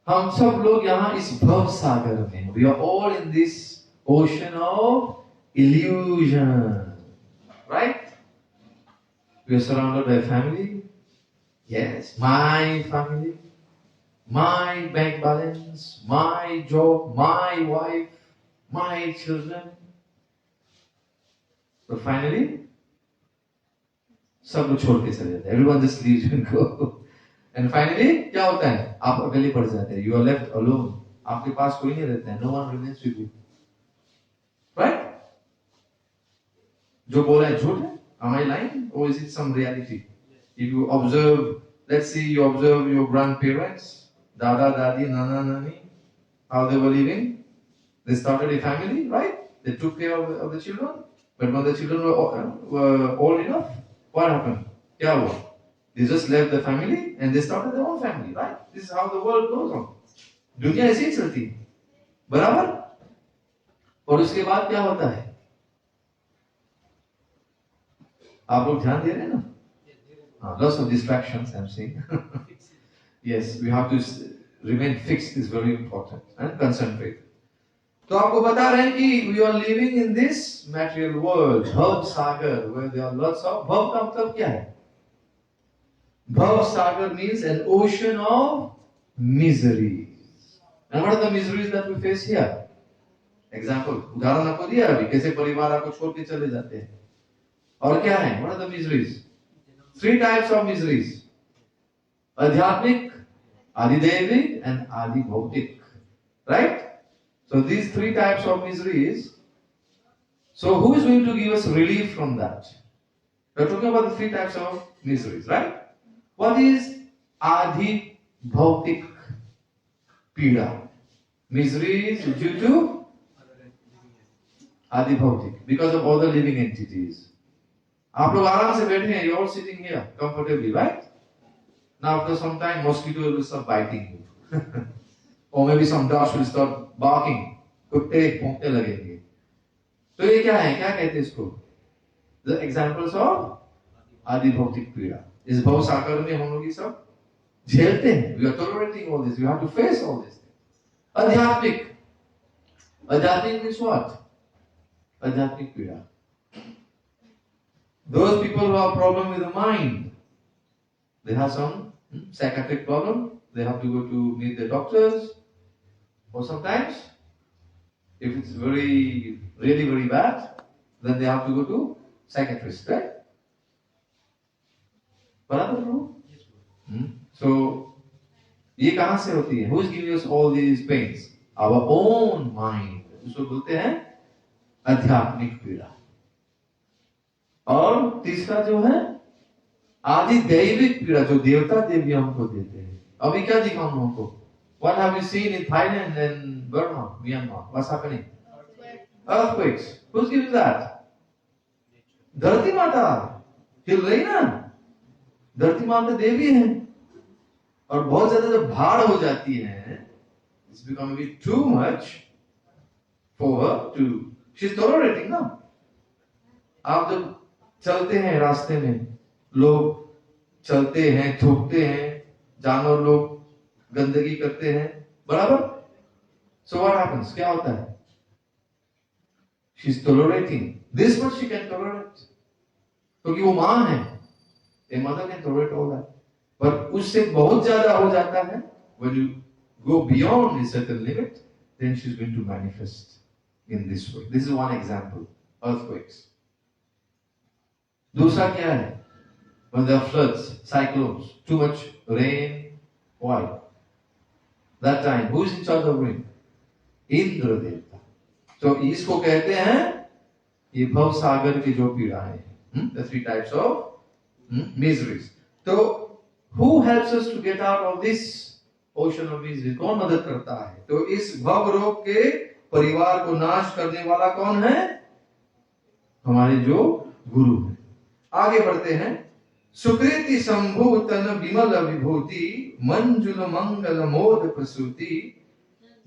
हम सब लोग यहाँ इस भव सागर में, we are all in this ocean of illusion, right? We are surrounded by family. Yes, my family, my bank balance, my job, my wife, my children. But finally, सब लोग छोड़ के चले जाते हैं। Everyone just leaves and go. And finally, क्या होता है? आप अकेले पड़ जाते हैं। You are left alone. आपके पास कोई नहीं रहता है। No one remains with you. Right? जो बोला है झूठ है? Am I lying? Or is it some reality? If you observe, let's say you observe your grandparents, dada, dadi, nana, nani, how they were living. They started a family, right? They took care of the children. But when the children were old enough, what happened? क्या हुआ? They just left the family and they started their own family, right? This is how the world goes on. दुनिया ऐसे ही चलती है, बराबर? और उसके बाद क्या होता है? आप लोग ध्यान दे रहे हैं ना? Lots of distractions I'm seeing. Yes, we have to remain fixed is very important and concentrate. तो आपको बता रहे हैं कि we are living in this material world, bhav sagar, where there are lots of bhav का मतलब क्या है? Bhav sagar means an ocean of miseries. And what are the miseries that we face here? Example, उदाहरण आपको दिया अभी, कैसे परिवार आपको छोड़ के चले जाते हैं। और क्या है? What are the miseries? 3 types of miseries. आध्यात्मिक, आदिदैविक and आदिभौतिक. Right? So these three types of miseries. So who is going to give us relief from that? We are talking about the three types of miseries, right? What is Adi Bhautik Pida? Miseries due to Adi Bhautik, because of all the living entities. आप लोग आराम से बैठे हैं, you all sitting here comfortably, right? Now after some time, mosquitoes will start biting you, or maybe some dogs will start barking. कुत्ते भौंकने लगेंगे. तो ये क्या है? क्या कहते हैं इसको? The examples of आदि भौतिक पीड़ा. इस भव सागर में हम लोग ये सब झेलते हैं. We are tolerating all this. We have to face all this. आध्यात्मिक. आध्यात्मिक means what? आध्यात्मिक पीड़ा. Those people who have problem with the mind, they have some psychiatric problem. They have to go to meet the doctors, or sometimes, if it's really very bad, then they have to go to psychiatrist, right? बराबर लोग. So ये कहाँ से होती है? Who is giving us all these pains? Our own mind. उसको बोलते हैं आध्यात्मिक पीड़ा. और तीसरा जो है आदि दैविक पीड़ा, जो देवता देवी हमको देते हैं. अभी क्या दिखा हम लोगों को? What have you seen in Thailand and Burma, Myanmar? What's happening? Earthquakes. Who's giving that? धरती माता हिल रही ना. धरती माता देवी है. और बहुत ज्यादा जब भार हो जाती है, it's becoming a bit too much for her to, she's tolerating ना. आप जब चलते हैं रास्ते में, लोग चलते हैं, थूकते हैं, जानवर लोग गंदगी करते हैं, बराबर. So what happens? क्या होता है? She's tolerating. This much she can tolerate. क्योंकि वो माँ है. A mother can tolerate all that. पर उससे बहुत ज्यादा हो जाता है. When you go beyond a certain limit, then she's going to manifest in this way. This is one example. Earthquakes. दूसरा क्या है? When there are floods, cyclones, too much rain. Why? That time, who is in charge of rain? Indra देवता. तो इसको कहते हैं ये भव सागर की जो पीड़ाएं हैं. The three types of miseries. तो who helps us to get out of this ocean of miseries? कौन मदद करता है? तो इस भव रोग के परिवार को नाश करने वाला कौन है? हमारे जो गुरु हैं. आगे बढ़ते हैं. सुकृति संभूतन विमल विभूति मंजुल मंगल मोद प्रसूति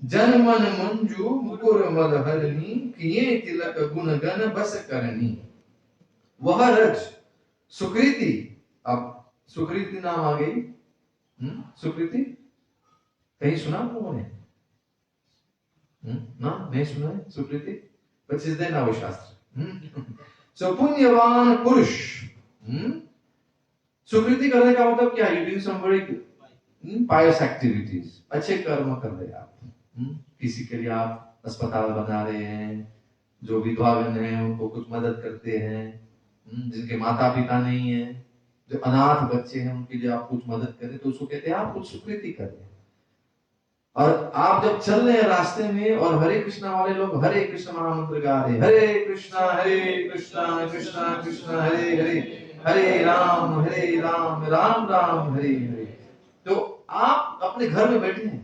जन मन मंजू मुकुर मद हरणी किए तिलक गुण गण बस करनी. वह रज सुकृति. अब सुकृति नाम आ गई. सुकृति कहीं सुना लोगों ने? ना, नहीं सुना है सुकृति. But is there now शास्त्र. So पुण्यवान पुरुष. सुकृति करने का मतलब क्या है? You doing some very pious activities. अच्छे कर्म कर रहे हैं आप. किसी के लिए आप अस्पताल बना रहे हैं, जो विधवागण हैं उनको कुछ मदद करते हैं, जिनके माता पिता नहीं है, जो अनाथ बच्चे हैं उनके लिए आप कुछ मदद करें, तो उसको कहते हैं आप कुछ सुकृति कर रहे हैं. और आप जब चल रहे हैं रास्ते में और हरे कृष्णा वाले लोग हरे कृष्ण महामंत्र गा रहे हैं, हरे कृष्णा कृष्णा कृष्णा हरे हरे, हरे राम राम राम हरे हरे. तो आप अपने घर में बैठे हैं,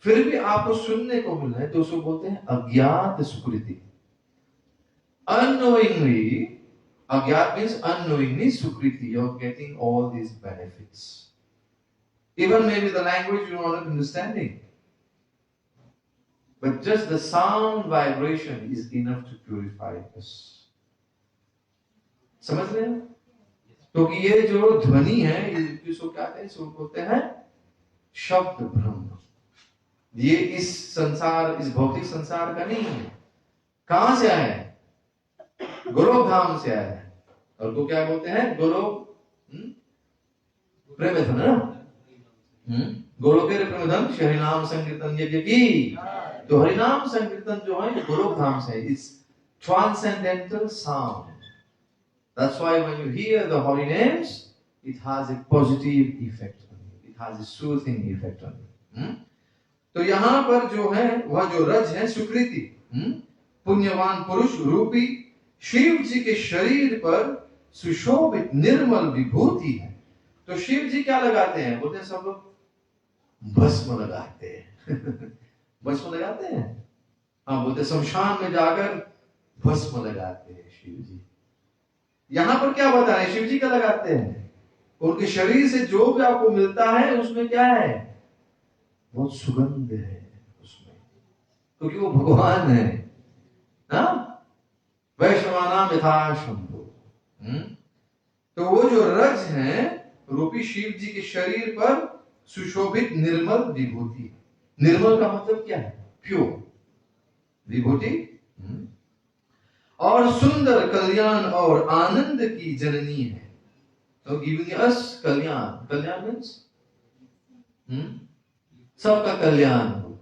फिर भी आपको सुनने को मिल रहा है, तो उसको बोलते हैं अज्ञात सुकृति. Unknowingly, अज्ञात means unknowingly sukriti. You're getting all these benefits. Even maybe the language you're not understanding, but just the sound vibration is enough to purify us. समझ रहे हैं? तो कि ये जो ध्वनि है, इसको क्या कहते हैं? इसको बोलते हैं शब्द ब्रह्म. ये इस संसार, इस भौतिक संसार का नहीं है. कहां से आया है? गोलोक धाम से आया है. और को क्या बोलते हैं? गोलोक प्रेमधन है ना. गोलोकेर प्रेमधन हरिनाम संकीर्तन यज्ञ की. तो हरिनाम संकीर्तन जो है गोलोक धाम से. It's transcendental sound. That's why when you hear the holy names, it has a positive effect on you. It has a soothing effect on you. तो यहाँ पर जो है वह जो रज है सुकृति, पुण्यवान पुरुष रूपी शिव जी के शरीर पर सुशोभित निर्मल विभूति है। तो शिव जी क्या लगाते हैं? बोलते हैं सब लोग भस्म लगाते हैं। भस्म लगाते हैं, हाँ, बोलते शमशान में जाकर भस्म लगाते हैं शिव जी। यहां पर क्या बता रहे हैं? शिव जी क्या लगाते हैं? उनके शरीर से जो भी आपको मिलता है उसमें क्या है? बहुत सुगंध है उसमें, क्योंकि वो भगवान है ना। वैश्वानाम यथा शंभो। तो वो जो रज है रूपी शिव जी के शरीर पर सुशोभित निर्मल विभूति। निर्मल का मतलब क्या है? प्योर विभूति, और सुंदर कल्याण और आनंद की जननी है। तो गिविंग अस कल्याण, कल्याण मीन्स सबका कल्याण हो।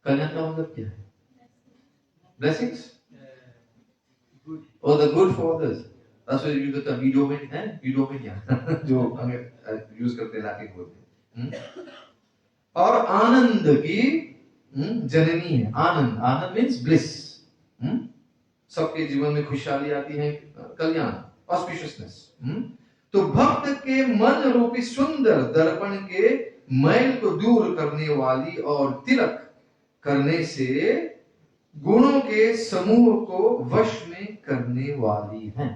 कल्याण का मतलब क्या है? Blessings or the good for others. That's why you use the term eudaimonia, eudaimonia जो हमें यूज करते हैं लैटिन बोलते हैं। और आनंद की जननी है। आनंद, आनंद मीन्स ब्लिस। सबके जीवन में खुशहाली आती है, कल्याण, ऑस्पिशियसनेस। तो भक्त के मन रूपी सुंदर दर्पण के मैल को दूर करने वाली और तिलक करने से गुणों के समूह को वश में करने वाली हैं।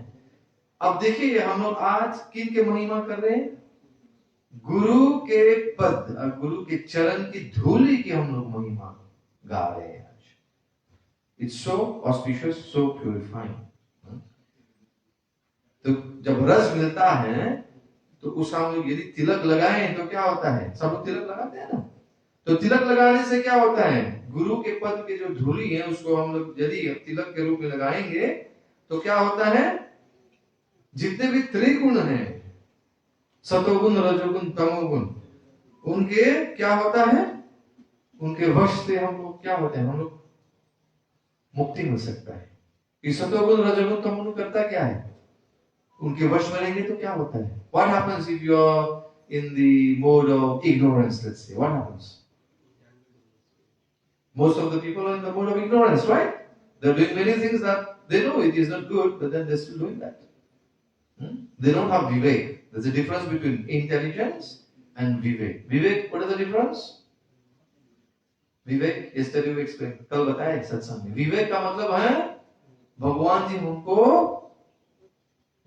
अब देखिए हम लोग आज किन के महिमा कर रहे हैं? गुरु के पद और गुरु के चरण की धूलि की हम लोग महिमा गा रहे हैं आज। It's so auspicious, so purifying. तो जब रस मिलता है तो उस हम लोग यदि तिलक लगाएं तो क्या होता है? सब लोग तिलक लगाते हैं ना। तो तिलक लगाने से क्या होता है? गुरु के पद के जो धूलि है उसको हम लोग यदि तिलक के रूप में लगाएंगे तो क्या होता है? जितने भी त्रिगुण हैं, सतोगुण, रजोगुण, तमोगुण, उनके क्या होता है? उनके वश से हम लोग क्या होते हैं? हम लोग मुक्ति मिल सकता है। कि सतोगुण, रजोगुण, तमोगुण करता क्या है? उनके वश में रहेंगे तो क्या होता है? What happens if you are in the mode of ignorance? Let's say, what happens? Most of the people are in the mode of ignorance, right? They're doing many things that they know it is not good, but then they're still doing that. They don't have vivek. There's a difference between intelligence and vivek. Vivek, what is the difference? Vivek, yesterday we explained. कल बताया सत्संग में। विवेक का मतलब है भगवान जी हमको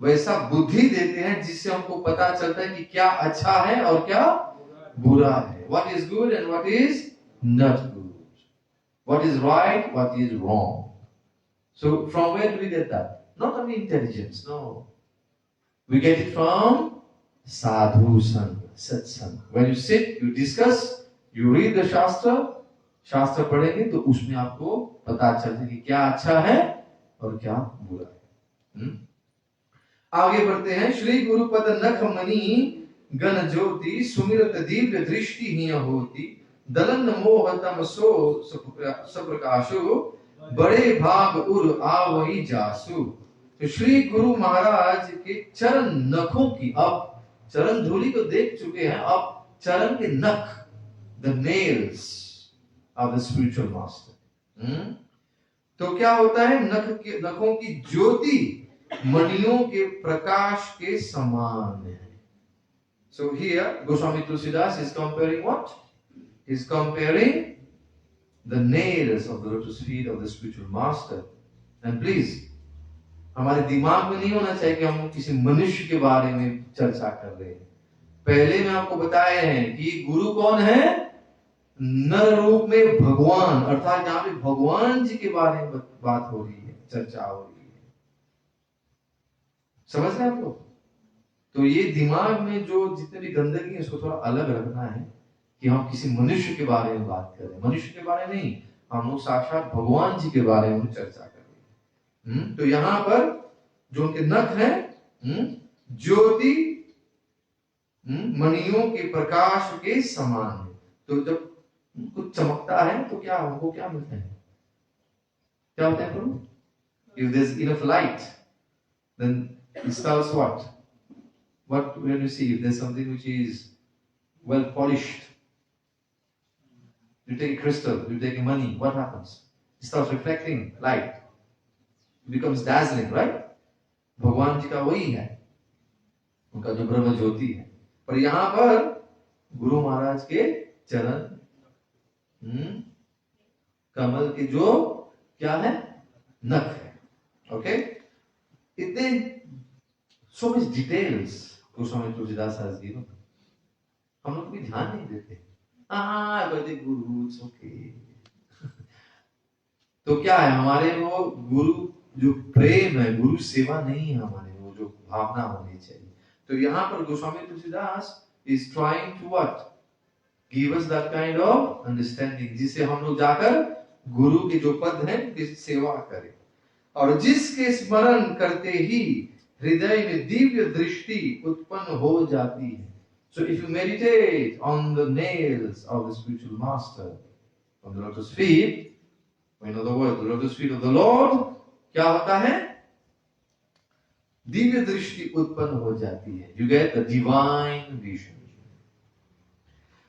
वैसा बुद्धि देते हैं जिससे हमको पता चलता है कि क्या अच्छा है और क्या बुरा है। What is good and what is not good. What is right, what is wrong. So from where do we get that? Not only intelligence, no. We get it from sadhu sang, satsang. When you sit, you discuss, you read the shastra, शास्त्र पढ़ेंगे तो उसमें आपको पता चलता है कि क्या अच्छा है और क्या बुरा है। आगे बढ़ते हैं। श्री गुरुपद नख मणि गण ज्योति सुमिरत दिव्य दृष्टि ही होती दलन मोह तमसो सप्रकाशो बड़े भाग उर आवई जासु। तो श्री गुरु महाराज के चरण नखों की, अब चरण धूलि को देख चुके हैं, अब चरण के नख, the nails of the spiritual master. तो क्या होता है? नखों की ज्योति मणियों के प्रकाश के समान है। So here Goswami Tulsidas is comparing what? He's comparing the nails of the lotus feet of the spiritual master. And please, हमारे दिमाग में नहीं होना चाहिए कि हम किसी मनुष्य के बारे में चर्चा कर रहे हैं। पहले मैं आपको बताए हैं कि गुरु कौन है? नर रूप में भगवान, अर्थात यहाँ पे भगवान जी के बारे में बात हो रही है, चर्चा हो रही है। समझ रहे हैं आप लोग? तो ये दिमाग में जो जितने भी गंदगी है उसको थोड़ा अलग रखना है कि हम किसी मनुष्य के बारे में बात कर रहे हैं। मनुष्य के बारे में नहीं, हम लोग साक्षात भगवान जी के बारे में चर्चा कर रहे हैं। तो यहाँ पर जो उनके नख हैं ज्योति मणियों के प्रकाश के समान है। तो जब कुछ चमकता है तो क्या हमको क्या मिलता है? क्या होता है प्रभु? If there's enough light, then it tells what? What when you see if there's something which is well polished, You take a crystal, you take a money, what happens? It starts reflecting light. It becomes dazzling, right? भगवान जी का वही है, उनका जो ब्रह्म ज्योति है। पर यहाँ पर गुरु महाराज के चरण कमल के जो क्या है, नख है। ओके, इतने so much details Goswami Tulsidas ji ने, हम लोग भी ध्यान नहीं देते। बड़े गुरु, ओके। तो क्या है हमारे वो गुरु जो प्रेम है, गुरु सेवा नहीं है हमारे, वो जो भावना होनी चाहिए। तो यहाँ पर Goswami Tulsidas is trying to what? Give us that kind of understanding, जिससे हम लोग जाकर गुरु के जो पद हैं उनकी सेवा करें, और जिसके स्मरण करते ही हृदय में दिव्य दृष्टि उत्पन्न हो जाती है। So if you meditate on the nails of the spiritual master, on the lotus feet, in other words, the lotus feet of the Lord, क्या होता है? दिव्य दृष्टि उत्पन्न हो जाती है। You get the divine vision.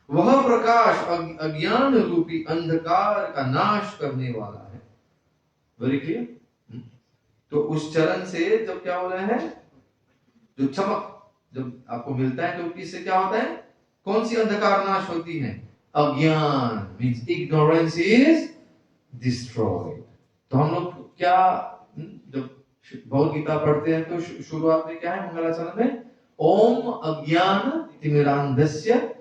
वह प्रकाश अज्ञान रूपी अंधकार का नाश करने वाला है। Very clear? तो उस चरण से जब क्या हो रहा है, जो चमक जब आपको मिलता है, तो इससे क्या होता है? कौन सी अंधकार नाश होती है? अज्ञान, मींस इग्नोरेंस इज डिस्ट्रॉयड। तो हम लोग क्या, जब भगवद गीता पढ़ते हैं तो शुरुआत में क्या है मंगलाचरण में? ओम अज्ञान तिमिरांधस्य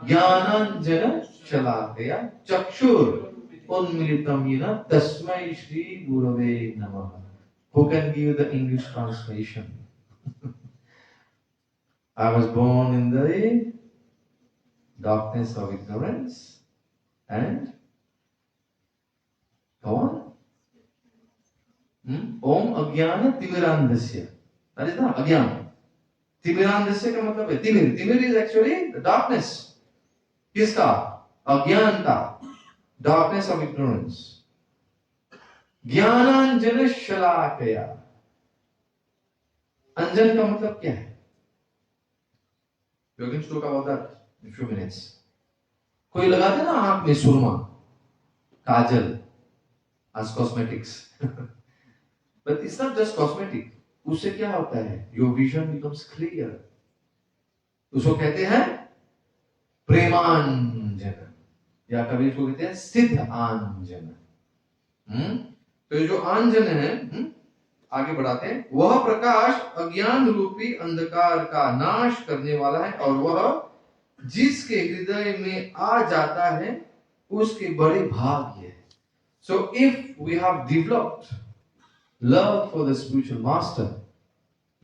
ज्ञानांजन शलाकया चक्षुर उन्मीलितम येन तस्मै श्री गुरवे नमः। Who can give the English translation? I was born in the darkness of ignorance and go on. Om Agyana Timirandasya. That is not Agyana. Timirandasya का मतलब है तिमिर. तिमिर is actually the darkness. किसका? अज्ञानता, darkness of ignorance. ज्ञानांजन शलाकया. अंजन का मतलब क्या है? We are going to talk about that in a few minutes. कोई लगाते ना आंख में सुरमा, काजल as cosmetics. But it's not just cosmetic. उससे क्या होता है? Your vision becomes clear. उसको कहते हैं प्रेमांजन, या कभी इसको कहते हैं सिद्ध आंजन। तो जो आंजन है, आगे बढ़ाते हैं। वह प्रकाश अज्ञान रूपी अंधकार का नाश करने वाला है, और वह जिसके हृदय में आ जाता है उसके बड़े भाग्य है। So if we have developed love for the spiritual master,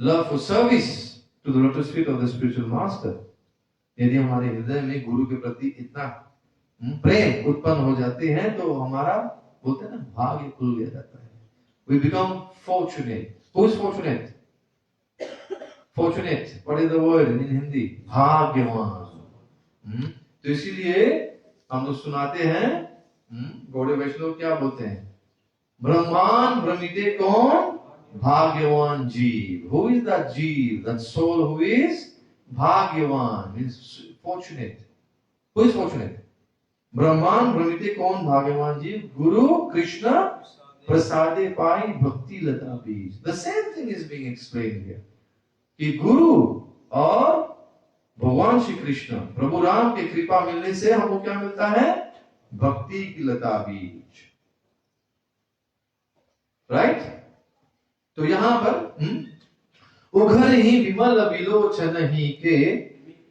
love for service to the lotus feet of the spiritual master, यदि हमारे हृदय में गुरु के प्रति इतना प्रेम उत्पन्न हो जाते हैं, तो हमारा बोलते हैं ना भाग्य खुल गया जाता है। We become fortunate. Who is fortunate? Fortunate. What is the word in Hindi? भाग्यवान। तो इसीलिए हम लोग सुनाते हैं, गौड़े वैष्णव क्या बोलते हैं? ब्रह्मांड ब्रह्मिते कौन? भाग्यवान जीव। Who is that जीव? That soul who is भाग्यवान, means fortunate. Who is fortunate? ब्रह्मांड ब्रह्मिते कौन भाग्यवान जीव? गुरु कृष्ण प्रसादे पाई भक्ति लता बीज। The same thing is being explained here. कि गुरु और भगवान श्री कृष्ण प्रभु राम के कृपा मिलने से हमको क्या मिलता है? भक्ति की लता बीज। राइट? तो यहां पर उघर ही विमल विलोचन ही के,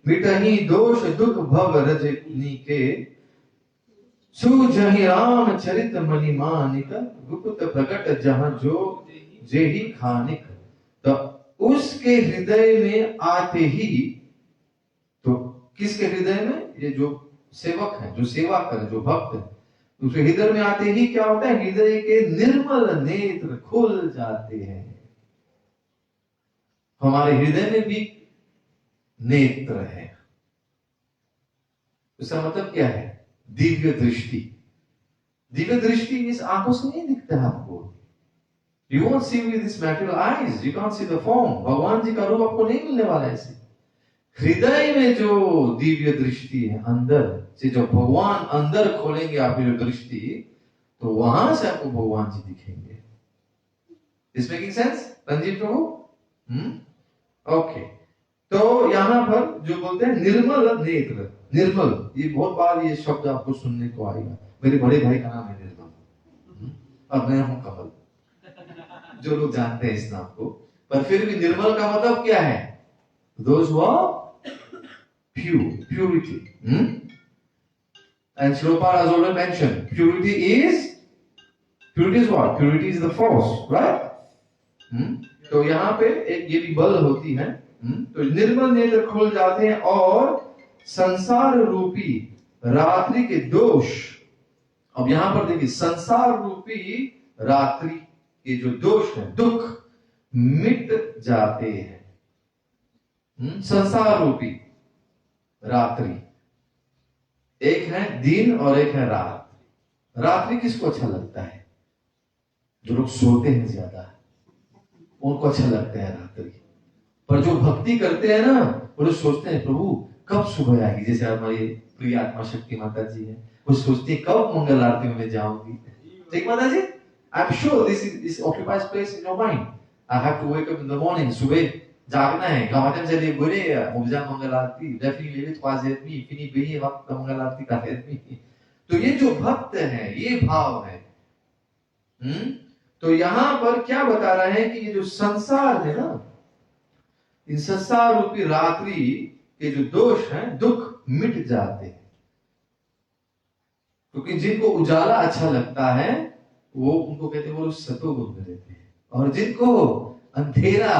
मिटही दोष दुख भव रजनी के, सूझहि राम चरित मणि मानिक, गुप्त प्रकट जहां जो जेहि खानिक। तो उसके हृदय में आते ही, तो किसके हृदय में? ये जो सेवक है, जो सेवा करे, जो भक्त है, उसके हृदय में आते ही क्या होता है? हृदय के निर्मल नेत्र खुल जाते हैं। हमारे हृदय में भी नेत्र है। उसका मतलब क्या है? दिव्य दृष्टि। दिव्य दृष्टि इस आंखों से नहीं दिखता है आपको। You won't see with this material eyes. You can't see the form. भगवान जी का रूप आपको नहीं मिलने वाला है ऐसे। हृदय में जो दिव्य दृष्टि है, अंदर से जो भगवान अंदर खोलेंगे आपकी जो दृष्टि, तो वहां से आपको भगवान जी दिखेंगे। Is making sense Ranjeet Prabhu? Okay. तो यहां पर जो बोलते हैं निर्मल नेत्र, निर्मल, ये बहुत बार ये शब्द आपको सुनने को आएगा। मेरे बड़े भाई का नाम है निर्मल और मैं हूं कमल, जो लोग जानते हैं इस नाम को। पर फिर भी निर्मल का मतलब क्या है? Those who are pure, purity. And Shilopal has already mentioned, purity is what? Purity is the force, right? तो यहाँ पे एक ये भी बल होती है। तो निर्मल नेत्र खुल जाते हैं और संसार रूपी रात्रि के दोष, अब यहां पर देखिए, संसार रूपी रात्रि के जो दोष है, दुख मिट जाते हैं। संसार रूपी रात्रि, एक है दिन और एक है रात। रात्रि किसको अच्छा लगता है? जो लोग सोते हैं ज्यादा, उनको अच्छा लगता है रात्रि। पर जो भक्ति करते हैं ना, वो लोग सोचते हैं प्रभु कब सुबह आएगी। जैसे हमारी प्रिय आत्मा शक्ति माता जी है, वो सोचती है कब मंगल आरती में जाऊंगी। ठीक माता जी? I am sure this occupies place in your mind. I have to wake up in the morning, सुबह जागना है। Kamu jadi boleh मुझे मंगल आरती definitely it was at me fini बही वक्त मंगल आरती का है। तो ये जो भक्त है, ये भाव है। तो यहां पर क्या बता रहा है कि ये जो संसार है ना, इन संसार रूपी रात्रि के जो दोष हैं, दुख मिट जाते हैं। क्योंकि जिनको उजाला अच्छा लगता है, वो उनको कहते हैं वो सतोगुण में रहते हैं। और जिनको अंधेरा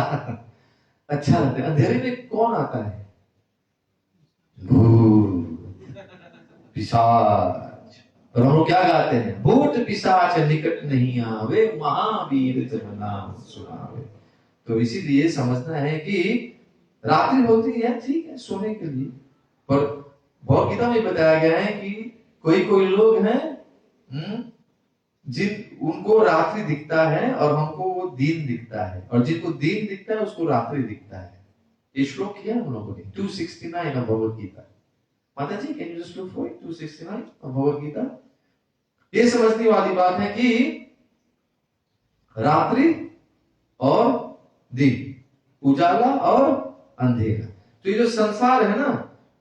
अच्छा लगता है, अंधेरे में कौन आता है? भूत पिशाच। और हम लोग क्या गाते हैं? भूत पिशाच निकट नहीं आवे, महावीर जब नाम सुनावे। तो इसीलिए समझना है कि रात्रि होती है, ठीक है, सोने के लिए। पर भगवद गीता में बताया गया है कि कोई लोग हैं जिन उनको रात्रि दिखता है और हमको वो दिन दिखता है, और जिनको दिन दिखता है उसको रात्रि दिखता है। ये श्लोक किया हम लोगों ने 269 of Bhagavad Gita. Mata ji can you just look for 269 of Bhagavad Gita. ये समझने वाली बात है कि रात्रि और दिन, उजाला और अंधेरा। तो ये जो संसार है ना,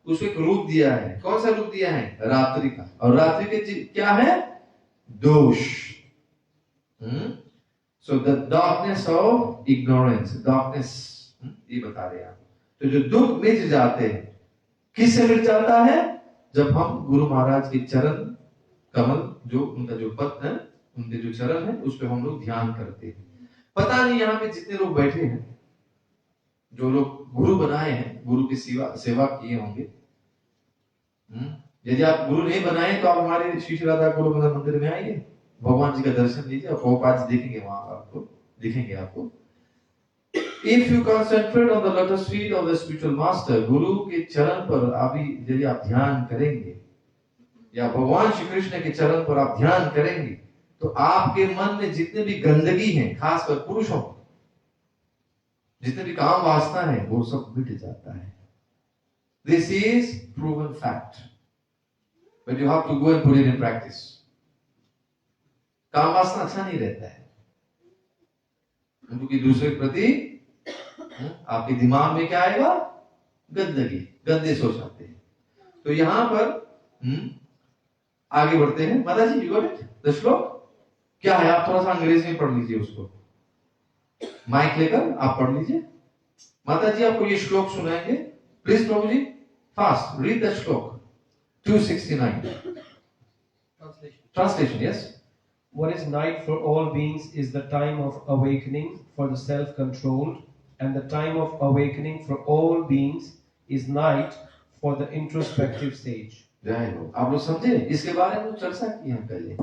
उसको एक रूप दिया है। कौन सा रूप दिया है? रात्रि का। और रात्रि के क्या है? दोष। So the darkness of ignorance, darkness, ये बता रहे हैं। तो जो दुख मिट जाते हैं, किससे मिट जाता है? जब हम गुरु महाराज के चरण कमल, जो उनका जो पद है, उनके जो चरण है, उस पर हम लोग ध्यान करते हैं। पता नहीं यहाँ पे जितने लोग बैठे हैं, जो लोग गुरु बनाए हैं, गुरु की सेवा किए होंगे। यदि आप गुरु नहीं बनाए तो आप हमारे श्री राधा गुरु मंदिर में आइए, भगवान जी का दर्शन लीजिए, और प्रभुपाद जी देखेंगे, वहां आपको दिखेंगे आपको। If you concentrate on the lotus feet of the spiritual master, गुरु के चरण पर यदि आप ध्यान करेंगे, या भगवान श्री कृष्ण के चरण पर आप ध्यान करेंगे, तो आपके मन में जितने भी गंदगी है, खासकर पुरुषों, जितने भी काम वासना है, वो सब मिट जाता है। This is proven fact, but you have to go and put it in practice. काम वासना अच्छा नहीं रहता है, क्योंकि दूसरे के प्रति आपके दिमाग में क्या आएगा? गंदगी, गंदे सोच आते हैं। तो यहां पर आगे बढ़ते हैं। माता जी, यू गॉट इट? द श्लोक क्या है? आप थोड़ा सा अंग्रेजी में पढ़ लीजिए उसको, माइक लेकर आप पढ़ लीजिए। माता जी आपको ये श्लोक सुनाएंगे। Please Prabhu ji, fast read the shloka 269। Translation, yes. What is night for all beings is the time of awakening for the self-controlled, and the time of awakening for all beings is night for the introspective stage. जय हो। आप लोग समझे? इसके बारे में चर्चा की हम पहले।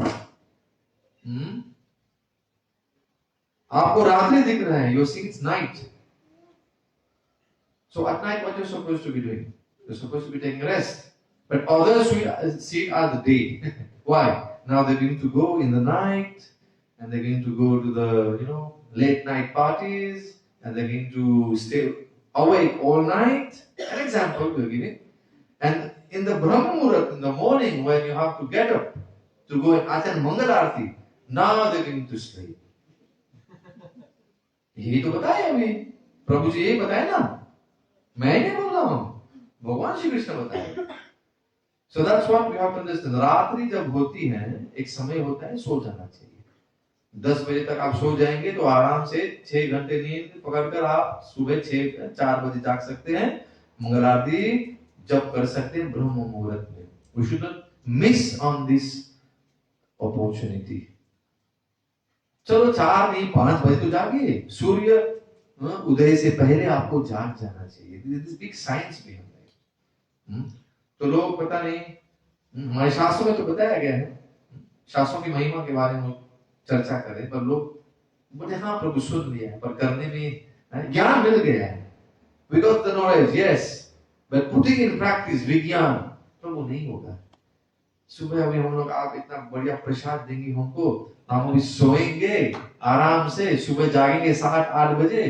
आपको रात्रि दिख रहा है, you're seeing it's night. So at night what you're supposed to be doing? You're supposed to be taking rest. But others see it as the day. Why? Now they're going to go in the night, and they're going to go to the late night parties, and they're going to stay awake all night. An example we're giving. And in the Brahma Muhurat, in the morning, when you have to get up to go and attend Mangal Aarti, now they're going to sleep. यही तो बताया अभी प्रभु जी, यही बताया ना, मैं नहीं बोल रहा हूं, भगवान श्री कृष्ण बताया. So that's what we have to understand. रात्रि जब होती है, एक समय होता है सो जाना चाहिए. 10 बजे तक आप सो जाएंगे तो आराम से 6 घंटे नींद पकड़कर आप सुबह 4 बजे जाग सकते हैं, मंगल आरती जब कर सकते हैं ब्रह्म मुहूर्त में. We should not miss on this opportunity. चलो 4 नहीं 5 बजे तो जागिए, सूर्य उदय से पहले आपको जाग जाना चाहिए. दिस बिग साइंस भी है. तो लोग पता नहीं, हमारे शास्त्रों में तो बताया गया है, शास्त्रों की महिमा के बारे में चर्चा करें, पर लोग बोले हाँ प्रभु सुन लिया है, पर करने में ज्ञान मिल गया है. We got the knowledge, yes, but putting in practice विज्ञान प्रभु नहीं होगा. सुबह अभी हम लोग आप इतना बढ़िया प्रसाद देंगे हमको, हम अभी सोएंगे आराम से, सुबह जागेंगे 7-8 बजे,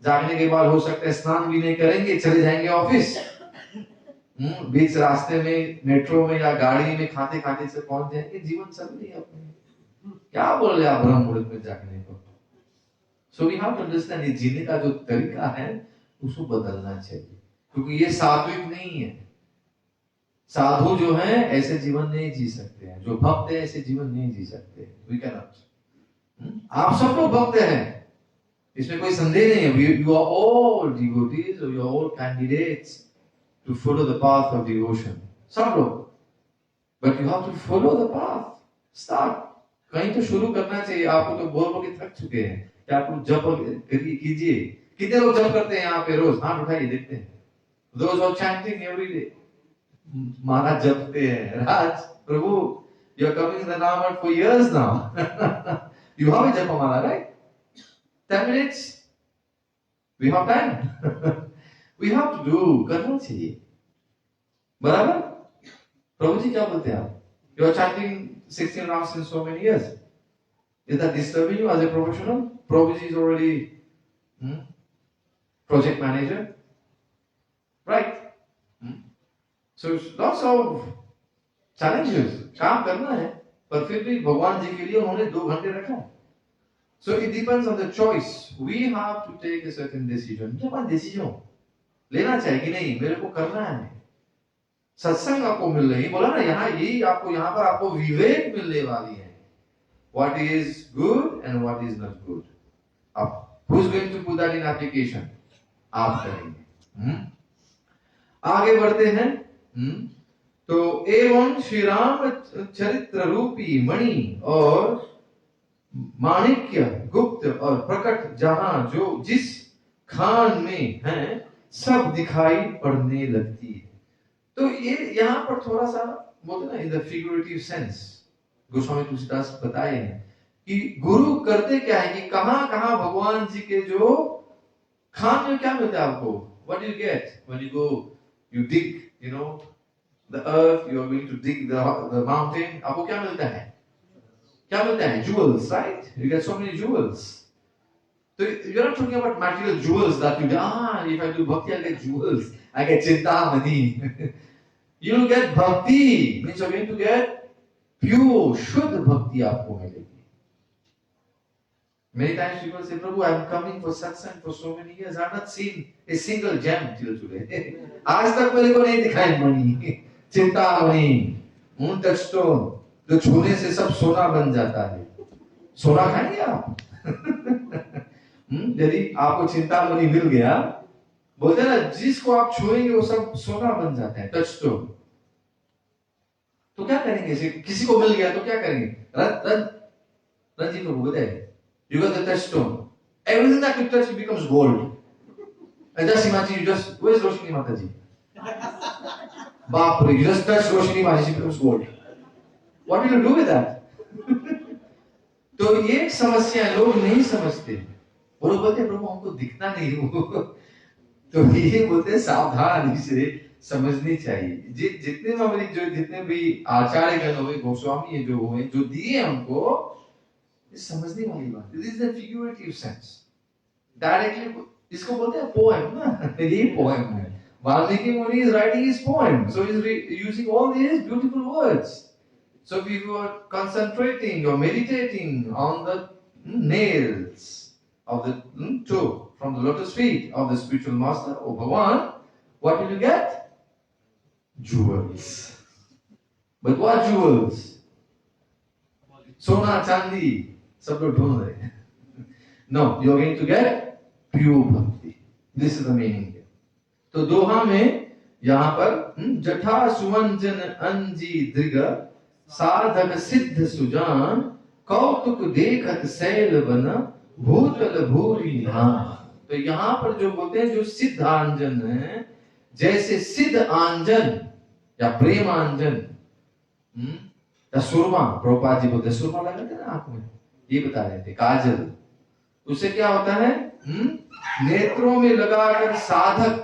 जागने के बाद हो सकता है स्नान भी नहीं करेंगे, चले जाएंगे ऑफिस. बीच रास्ते में मेट्रो में या गाड़ी में खाते खाते से पहुंच जाएंगे. जीवन चल रही है अपने, क्या बोल रहे आप ब्रह्म मुहूर्त में जागने को. So we have to understand, ये जीने का जो तरीका है उसको बदलना चाहिए, क्योंकि ये सात्विक नहीं है. साधु जो है ऐसे जीवन नहीं जी सकते हैं, जो भक्त है ऐसे जीवन नहीं जी सकते. We can not. आप सब लोग भक्त हैं, इसमें कोई संदेह नहीं है. You are all devotees, you are all candidates to follow the path of devotion. सब लोग, but you have to follow the path. Start. कहीं तो शुरू करना चाहिए. आपको तो बोल के थक चुके हैं कि आप लोग जप कीजिए. कितने लोग जप करते हैं यहाँ पे रोज? हाथ उठाइए देखते हैं. Those who are chanting every day. महाराज जपते हैं. राज प्रभु, you are coming in the Naam for years now. You have a japamala, right? 10 minutes. We have time. We have to do, करना चाहिए. बराबर? प्रभु जी क्या बोलते हैं आप? You are chanting 16 rounds in so many years. Is that disturbing you as a professional? Prabhu ji is already project manager, right? So lots of challenges. काम करना है, पर फिर भी भगवान जी के लिए उन्होंने 2 घंटे रखा. So it depends on the choice. We have to take a certain decision. क्या बात decision लेना चाहिए कि नहीं, मेरे को करना है. सत्संग आपको मिल रही, बोला ना यहाँ, यही आपको यहाँ पर आपको विवेक मिलने वाली है. What is good and what is not good. अब who's going to put that in application? आप करेंगे. आगे बढ़ते हैं. तो एवं श्री राम चरित्र रूपी मणि और माणिक्य गुप्त और प्रकट जहां जो जिस खान में है सब दिखाई पड़ने लगती है. तो ये यहाँ पर थोड़ा सा बोलते ना, in the figurative sense Goswami Tulsidas बताए हैं कि गुरु करते क्या है कि कहां कहां भगवान जी के जो खान में क्या मिलता है आपको. What you get when you go, you dig, you know the earth, you are going to dig the mountain. आपको क्या मिलता है? क्या मिलता है? jewels, right? You get so many jewels. So you're not talking about material jewels that you get, if I do bhakti, I get jewels. I get chintamani. You'll get bhakti. Means you're going to get pure, shuddha bhakti aapko milegi. Many times people say, Prabhu, I'm coming for satsang for so many years. I've not seen a single gem till today. आज तक मेरे को नहीं दिखाई मणि, Chintamani, moon touchstone, जो छूने से सब सोना बन जाता है. सोना खाएंगे आप? यदि आपको चिंतामणि मिल गया, बोलते हैं ना, जिसको आप छुएंगे वो सब सोना बन जाता है. टचस्टोन. तो क्या करेंगे? किसी को मिल गया तो क्या करेंगे? रंजी प्रभु बताए, you got the touchstone. Everything that you touch becomes gold. And just imagine, where's Roshni Mataji? Baap re, you just touch Roshni Mataji, she becomes gold. What will you do with that? तो ये समस्या लोग नहीं समझते. वो लोग बोलते प्रभु हमको दिखना नहीं हो. तो ये बोलते सावधानी से समझनी चाहिए. जितने भी आचार्य गण हुए, गोस्वामी जो हुए, जो दिए हमको, समझने वाली बात. This is the figurative sense. Directly इसको बोलते हैं पोएम ना, ये पोएम है. Valmiki Muni is writing his poem, so he's using all these beautiful words. So if you are concentrating or meditating on the nails of the toe from the lotus feet of the spiritual master or Bhagavan, what will you get? Jewels. But what jewels? Sona, Chandi, sab log dhund rahe hain. No, you are going to get pure bhakti. This is the meaning. तो दोहा में यहाँ पर जठा सुवंजन अंजी दृग साधक सिद्ध सुजान कौतुक देखत शैल बन भूतल भूरी धाम. तो यहाँ पर जो बोलते हैं जो सिद्ध आंजन है, जैसे सिद्ध आंजन या प्रेम आंजन या सुरमा, प्रभुपाद जी बोलते सुरमा लगाते ना आंख में, ये बता रहे थे काजल. उससे क्या होता है? नेत्रों में लगाकर साधक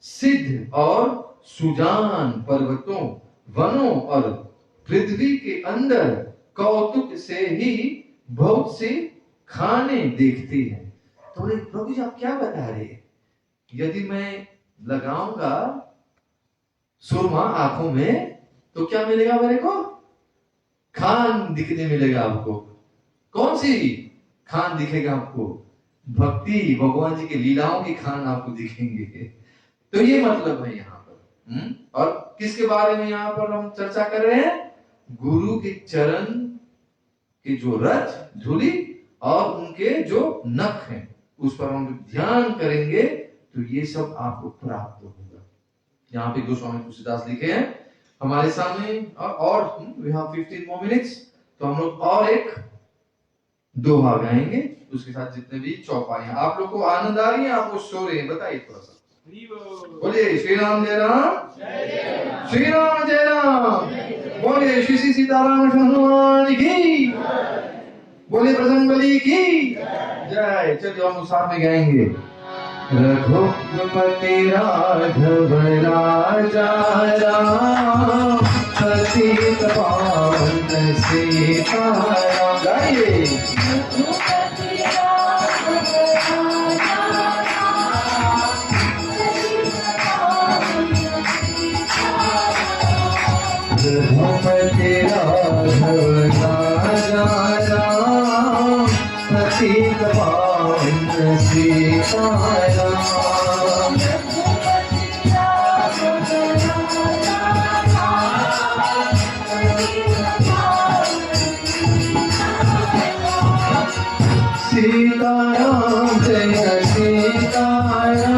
सिद्ध और सुजान पर्वतों, वनों और पृथ्वी के अंदर कौतुक से ही बहुत से खाने देखते हैं. तो प्रभु जी आप क्या बता रहे हैं? यदि मैं लगाऊंगा सुरमा आंखों में तो क्या मिलेगा मेरे को? खान दिखने मिलेगा आपको. कौन सी खान दिखेगा आपको? भक्ति, भगवान जी के लीलाओं की खान आपको दिखेंगे. तो ये मतलब है यहाँ पर. और किसके बारे में यहाँ पर हम चर्चा कर रहे हैं? गुरु के चरण के जो रज धूलि और उनके जो नख हैं, उस पर हम ध्यान करेंगे तो ये सब आपको प्राप्त होगा. यहाँ पे गोस्वामी तुलसीदास लिखे हैं हमारे सामने. और we have 15 more minutes, तो हम लोग और एक दोहा गाएंगे. उसके साथ जितने भी चौपाई हैं, आप लोग को आनंद आ रही है? आपको सो रहे हैं? बताइए थोड़ा सा. बोलिए श्री राम जय राम, श्री राम जय राम. बोलिए श्री श्री सीताराम हनुमान की, बोलिए बजरंगबली की जय. चलिए हम साथ में गाएंगे. रघुपति राघव राजा राम, पतित पावन सीताराम. गाइए. रघुपति राघव राजा राम, पतित पावन सीताराम. सीताराम जय सीताराम,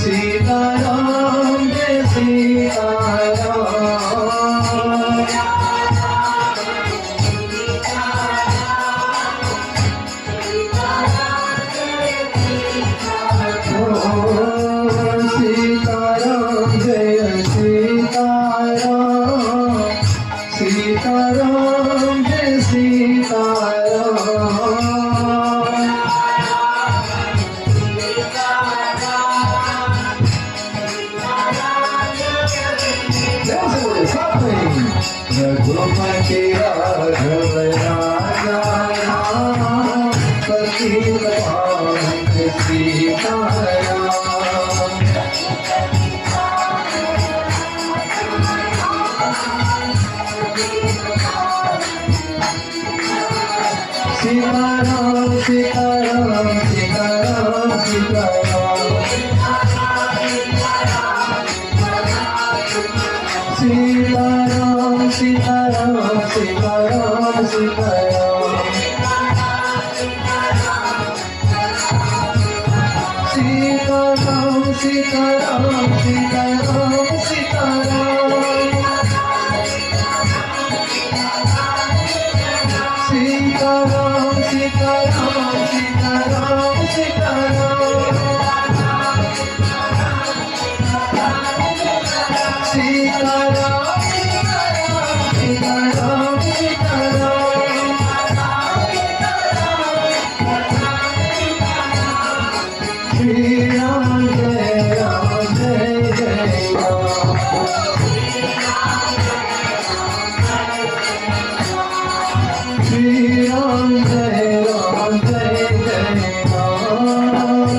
सीताराम जय सीताराम. सीताराम जय सीताराम, सीताराम जय सीताराम. रघुपति राघव राजा राम, पतित पावन सीताराम. सीताराम सीताराम सीताराम सीताराम. सीताराम सीताराम सीताराम सीताराम. सीताराम सीताराम सीताराम सीताराम. सीताराम सीताराम सीताराम सीताराम. सीताराम सीताराम सीताराम. श्री राम जय राम जय जय राम. श्री राम जय राम जय जय Ram.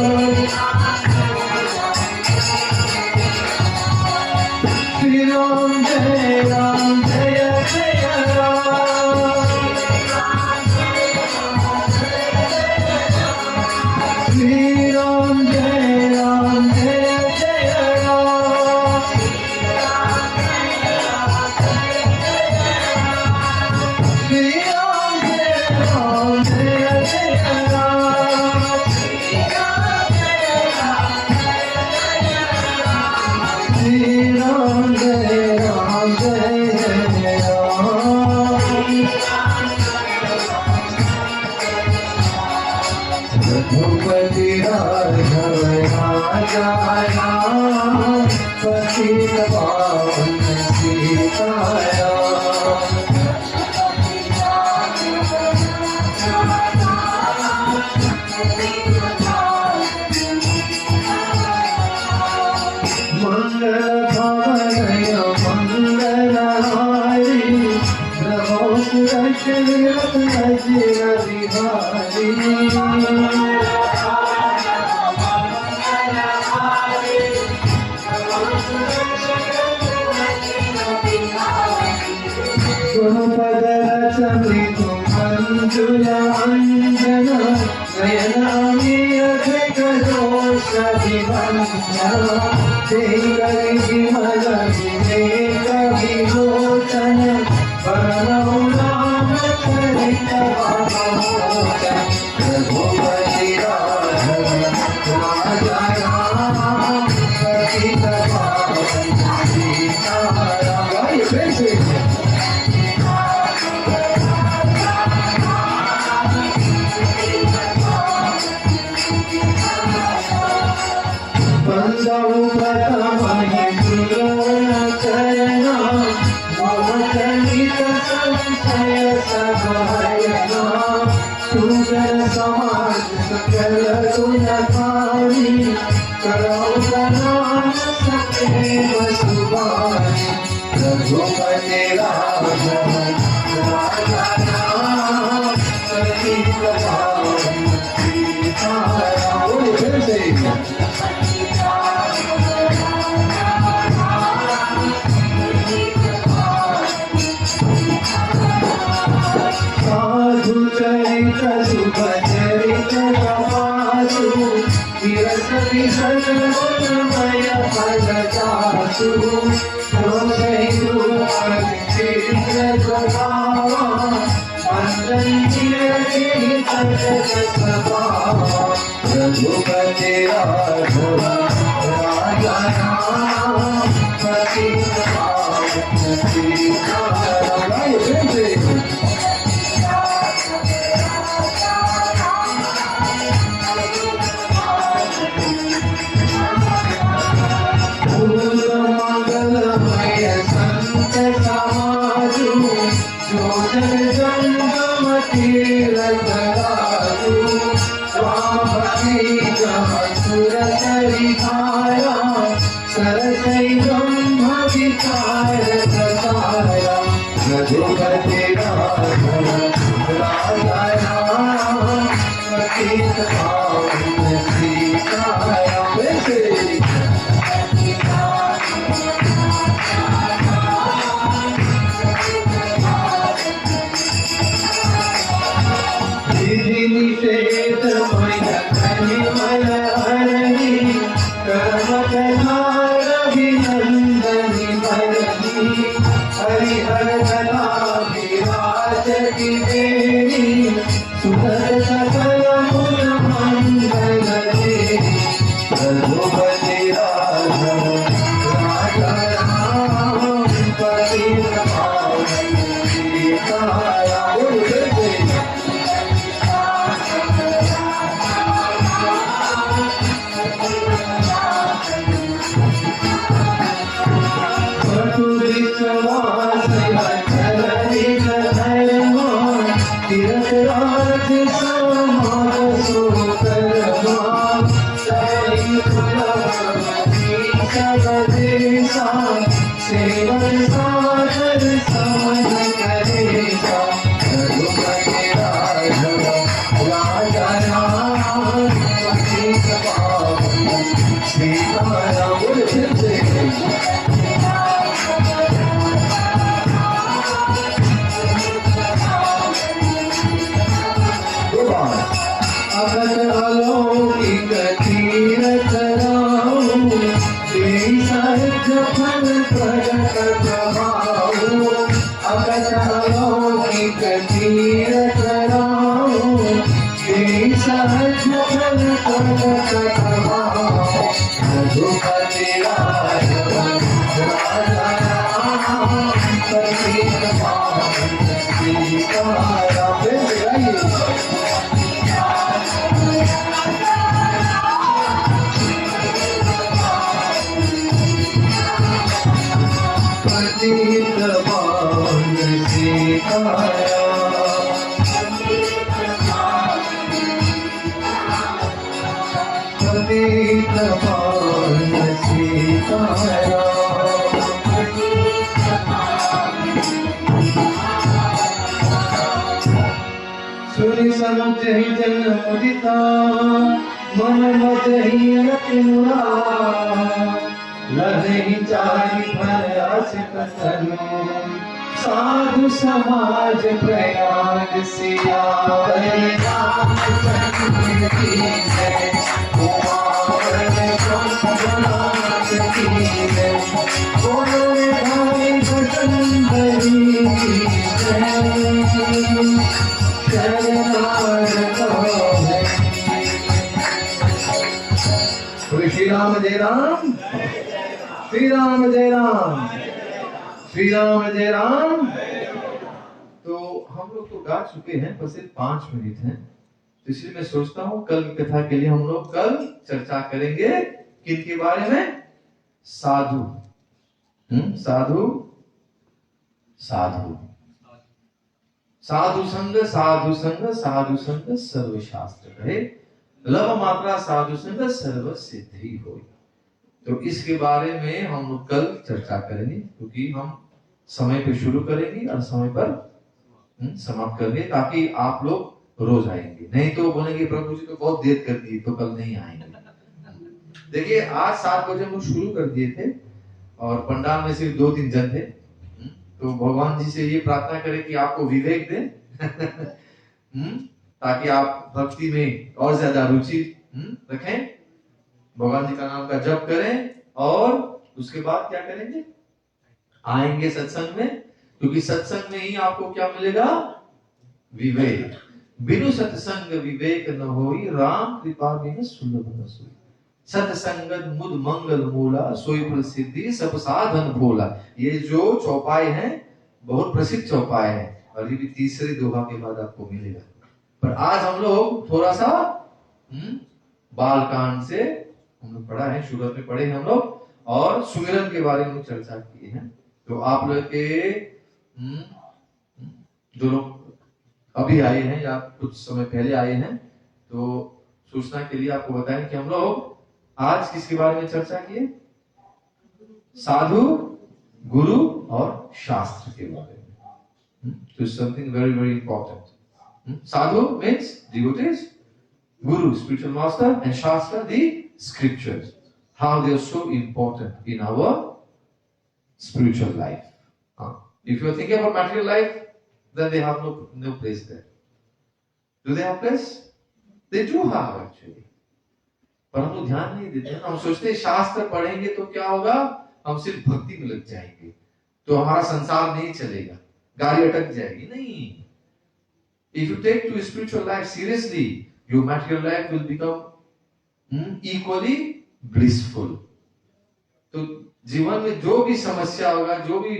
Shri Ram Jai Ram Jai Jai Ram. Shri Ram Jai Ram Jai Jai Ram. Shri Ram Jai Ram Jai Jai Ram. Ragupati Raghav Raja Ram, Patit Pavan Sita Ram. Mangal Bhavaya Mangal Hari, Namo Surashri Ratnajira Vihari. Gurupadara Samritu Manjula Anjana, Nayanami Adhika Dosha Vivandana, Tekari Vimala Viveka Vilochana, Paramaulana Charita Bhagavata, Raghupati Radha Raja Ram, Patita Pavan Sita Ram. Why you praising? Bandau Pratamani Surana Chayana, Mohatanita Sansaya Sabhayana, Sudana Samaj Sakala Gunakari, Karaudana Sakeva Subhani, Raghupati Radha Raja Patita Pavan Sita Ram. What are you saying? Sadhu Charita Subhacharita Kamasu, Virasati Sarvamaya Padachasu, Rosaidu Adhikshitra Prabhava, Pandantira Kirita Jasabhava, Raghupati Radha Raja Ram, Patita Pavan Sita Ram. Why you praising? Mangalamaya Santa Samaju, Jojan Jangamati Rataraju, Swabhati Jamasura Charithaya, Sarasai Brahmadikaya Tataya, Raghupati Radha Raja Ram, Patita Pavan Sita Ram. Alokik Raghupati Raghav राजा राम पतित पावन सीताराम। पतित पावन सीताराम। पतित पावन सीताराम। सुनि समुझहि जन मुदिता मन मदहि अति मुरार। लदहि चारि फल अस कतनु साधु समाज प्रयाग सियावर रामचंद्र की जय। कुमार ब्रह्मनाथ की जय। बोलो भाई बजरंगबली की जय। श्री राम जय राम, श्री राम जय राम, श्री राम जय राम। तो हम लोग तो गा चुके हैं, बस सिर्फ 5 मिनट हैं, तो इसलिए मैं सोचता हूँ कल की कथा के लिए हम लोग कल चर्चा करेंगे किनके बारे में? साधु। साधु साधु साधु संग साधु संग साधु संग सर्व शास्त्र कहे। लव मात्रा साधु संग सर्व सिद्धि हो। तो इसके बारे में हम लोग कल चर्चा करेंगे, क्योंकि हम समय पे शुरू करेंगे और समय पर समाप्त करेंगे, ताकि आप लोग रोज आएंगे। नहीं तो बोलेंगे प्रभु जी तो बहुत देर कर दी, तो कल नहीं आएंगे। देखिए आज 7 बजे हम लोग शुरू कर दिए थे और पंडाल में सिर्फ 2-3 जन थे। तो भगवान जी से ये प्रार्थना करें कि आपको विवेक दें ताकि आप भक्ति में और ज्यादा रुचि रखें, भगवान जी का नाम का जप करें, और उसके बाद क्या करेंगे? आएंगे सत्संग में, क्योंकि सत्संग में ही आपको क्या मिलेगा? विवेक। बिनु सत्संग विवेक न होई, राम कृपा बिनु सुलभ न सोई। सत्संगत मुद मंगल मूला, सोई प्रसिद्धि सब साधन भोला। ये जो चौपाई है बहुत प्रसिद्ध चौपाई है, और ये भी तीसरे दोहा के बाद आपको मिलेगा। पर आज हम लोग थोड़ा सा बालकांड से हम लोग पढ़ा है, शुरुआत में पढ़े हैं हम लोग, और सुमिरन के बारे में चर्चा की है। तो आप लोग के जो लोग अभी आए हैं या कुछ समय पहले आए हैं, तो सूचना के लिए आपको बताएं कि हम लोग आज किसके बारे में चर्चा किए? साधु, गुरु और शास्त्र के बारे में। So something very very important. Sadhu means devotees, Guru spiritual master, and Shastra the scriptures. How they are so important in our spiritual life. If you are thinking about material life, then they have no place there. Do they have place? They do have actually. पर हम लोग ध्यान नहीं देते हैं। हम सोचते हैं शास्त्र पढ़ेंगे तो क्या होगा, हम सिर्फ भक्ति में लग जाएंगे तो हमारा संसार नहीं चलेगा, गाड़ी अटक जाएगी। नहीं, if you take to spiritual life seriously, your material life will become equally blissful. तो जीवन में जो भी समस्या होगा, जो भी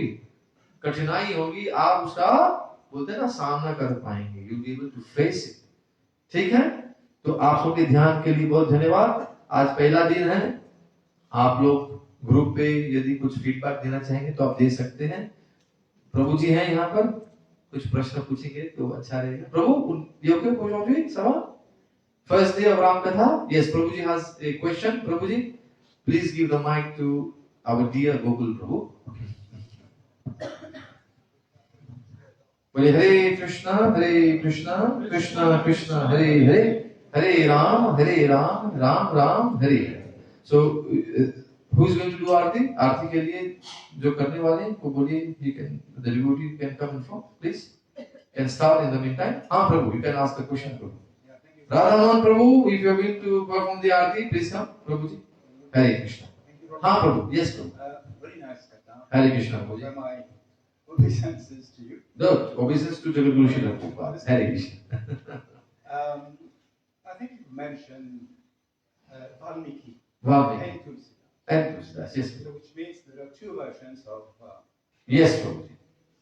कठिनाई होगी, आप उसका बोलते हैं ना सामना कर पाएंगे। You'll be able to face it. ठीक है? तो आप सबके ध्यान के लिए बहुत धन्यवाद। आज पहला दिन है, आप लोग ग्रुप पे यदि कुछ फीडबैक देना चाहेंगे तो आप दे सकते हैं। प्रभु जी हैं यहाँ पर, कुछ प्रश्न पूछेंगे तो अच्छा रहेगा। प्रभु, you okay for you? Sama? First day of Ram Katha. Yes, Prabhuji has a question. Prabhuji, please give the mic to our dear Gokul Prabhu. बोले हरे कृष्णा कृष्णा कृष्णा हरे हरे, हरे Ram Ram Ram Hare Hare. So who is going to do आरती? आरती के लिए जो करने वाले हैं वो बोलिए, you can, the devotee can come in front, please. Can start in the meantime. हाँ प्रभु, you can ask the question Prabhu. Radha Mohan Prabhu, if you are going to perform the Aarti, please come, प्रभु जी। हरे कृष्णा। हाँ प्रभु, yes Prabhu. Very nice katha. Hare Krishna Prabhu ji. My obeisances to you. The obeisance to Jagadguru Srila Prabhupada. Hare Krishna. I think you mentioned Valmiki Valmiki. and Tulsi. And Tulsidas, yes. So which means there are two versions of. Yes, Prabhuji.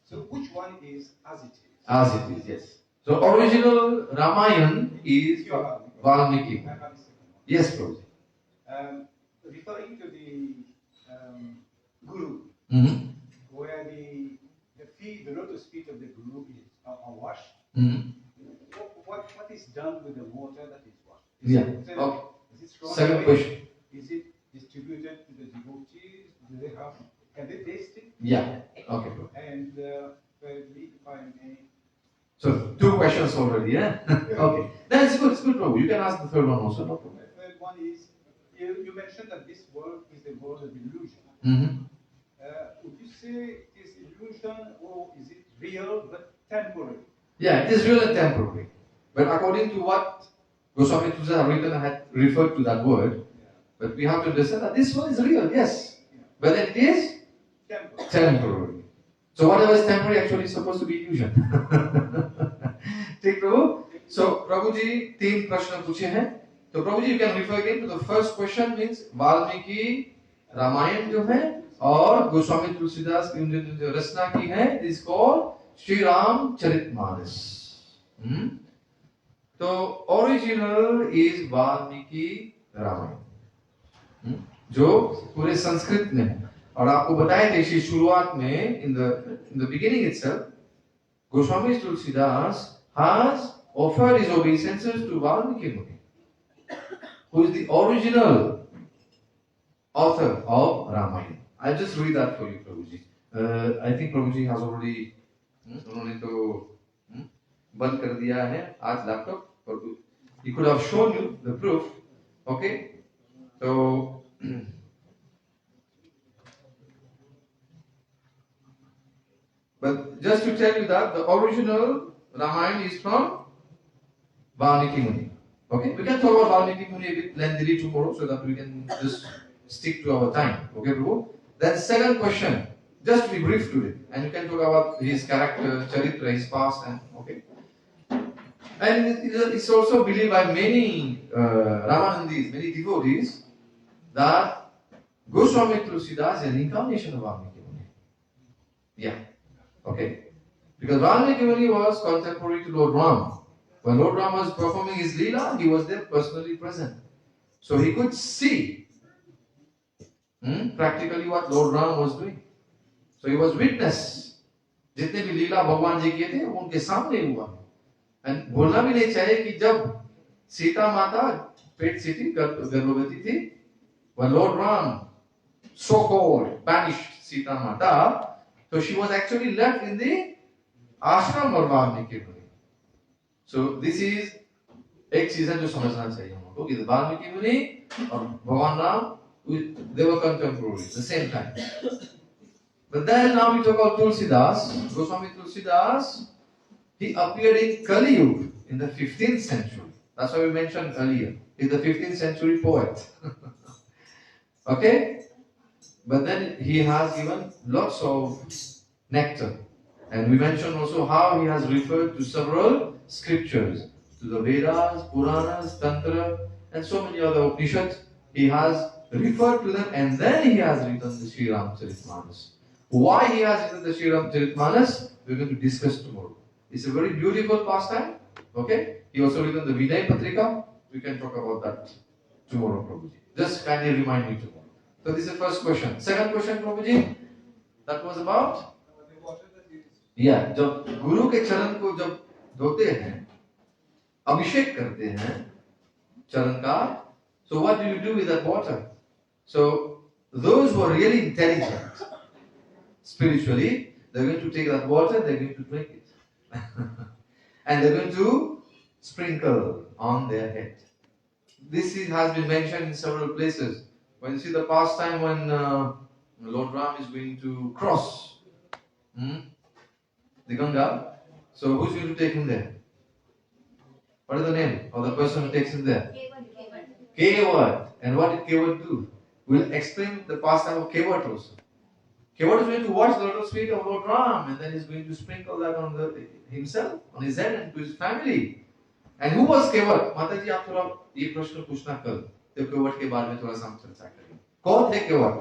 So which one is as it is? As it is, yes. So original Ramayana is Pure Valmiki. I have a second one. Yes, Prabhuji. Referring to the Guru, Mm-hmm. where the lotus feet of the Guru are washed. Mm-hmm. What is done with the water that is washed? Yeah. Okay. Is it thrown Second away? question. Is it distributed to the devotees? Can they taste it? Yeah. Okay, Prabhuji. And thirdly, if I may. So two questions already, yeah? Okay. Then it's good, Prabhu. You can ask the third one also, no problem. The third one is you mentioned that this world is a world of illusion. Mm-hmm. Would you say it is illusion or is it real but temporary? Yeah, it is real and temporary. But according to what Goswami Tusa had referred to that word, but we have to understand that this one is real, yes. But it is temporary. So whatever is temporary actually is supposed to be illusion. ठीक प्रभु. So प्रभु जी तीन प्रश्न पूछे हैं. तो प्रभु जी you can refer again to the first question means Valmiki Ramayan जो है और गोस्वामी तुलसीदास की जो रचना की है is called श्री राम चरितमानस. तो ओरिजिनल इज वाल्मीकि रामायण जो पूरे संस्कृत में है. और आपको बताया था इसी शुरुआत में in the beginning itself Goswami Tulsidas has offered his obeisances to Valmiki Muni, who is the original author of Ramayana. I'll just read that for you, Prabhuji. I think Prabhuji has already उन्होंने तो बंद कर दिया है आज laptop. He could have shown you the proof. Okay, so but just to tell you that the original Ramayana is from Valmiki Muni. Okay, we can talk about Valmiki Muni a bit lengthily tomorrow so that we can just stick to our time. Okay, Prabhu? Then second question, just to be brief to it, and you can talk about his character, charitra, his past, and okay. And it's also believed by many Ramanandis, many devotees, that Goswami Tulsidas is an incarnation of Valmiki Muni. Yeah. Okay. Because Valmiki Muni was contemporary to Lord Ram. When Lord Ram was performing his Leela, he was there personally present. So he could see practically what Lord Ram was doing. So he was witness. जितने भी लीला भगवान जी किए थे वो उनके सामने हुआ. And बोलना भी नहीं चाहिए कि जब सीता माता पेट से थी, गर्भवती थी, when Lord Ram so-called banished Sita Mata, so she was actually left in the ashram of Valmiki Muni. So this is एक चीज है जो समझना चाहिए हम लोगों को कि वाल्मीकि मुनि और भगवान Ram they were contemporary at the same time. But then now we talk about Tulsidas, Goswami Tulsidas. He appeared in Kali Yuga in the 15th century. That's why we mentioned earlier. He's the 15th century poet. Okay? But then he has given lots of nectar. And we mentioned also how he has referred to several scriptures, to the Vedas, Puranas, Tantra, and so many other Upanishads. He has referred to them and then he has written the Sri Ramcharitmanas. Why he has written the Sri Ramcharitmanas, we're going to discuss tomorrow. It's a very beautiful pastime. Okay? He also written the Vinay Patrika. We can talk about that tomorrow, Prabhuji. Just kindly remind me tomorrow. So this is the first question. Second question, Prabhuji, that was about? Yeah, जब गुरु के चरण को जब धोते हैं, अभिषेक करते हैं चरण का, so what do you do with that water? So those who are really intelligent spiritually, they're going to take that water, they're going to drink it. And they're going to sprinkle on their head. This has been mentioned in several places. When you see the pastime when Lord Ram is going to cross the Ganga, so who's going to take him there? What is the name of the person who takes him there? Kevat. And what did Kevat do? We'll explain the pastime of Kevat also. Kevat is going to wash the lotus feet of Lord Ram and then he's going to sprinkle that on himself, on his head and to his family. And who was Kevat? Mataji, आप थोड़ा ये प्रश्न पूछना कल. तो केवट के बारे में थोड़ा सा हम चर्चा करेंगे। कौन थे केवट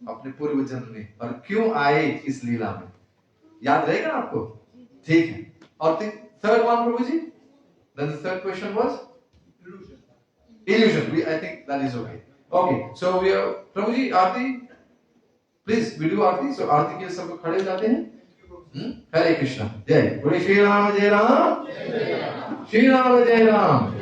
अपने पूर्व जन्म में और क्यों आए इस लीला में, याद रहेगा आपको? ठीक है। और third one Prabhu ji, then the third question was illusion. I think that is okay. Okay, so we are Prabhu ji Aarti, please video Aarti. So Aarti के सब खड़े हो जाते हैं। हरे कृष्णा, जय बोले श्री राम जय राम, श्री राम जय राम।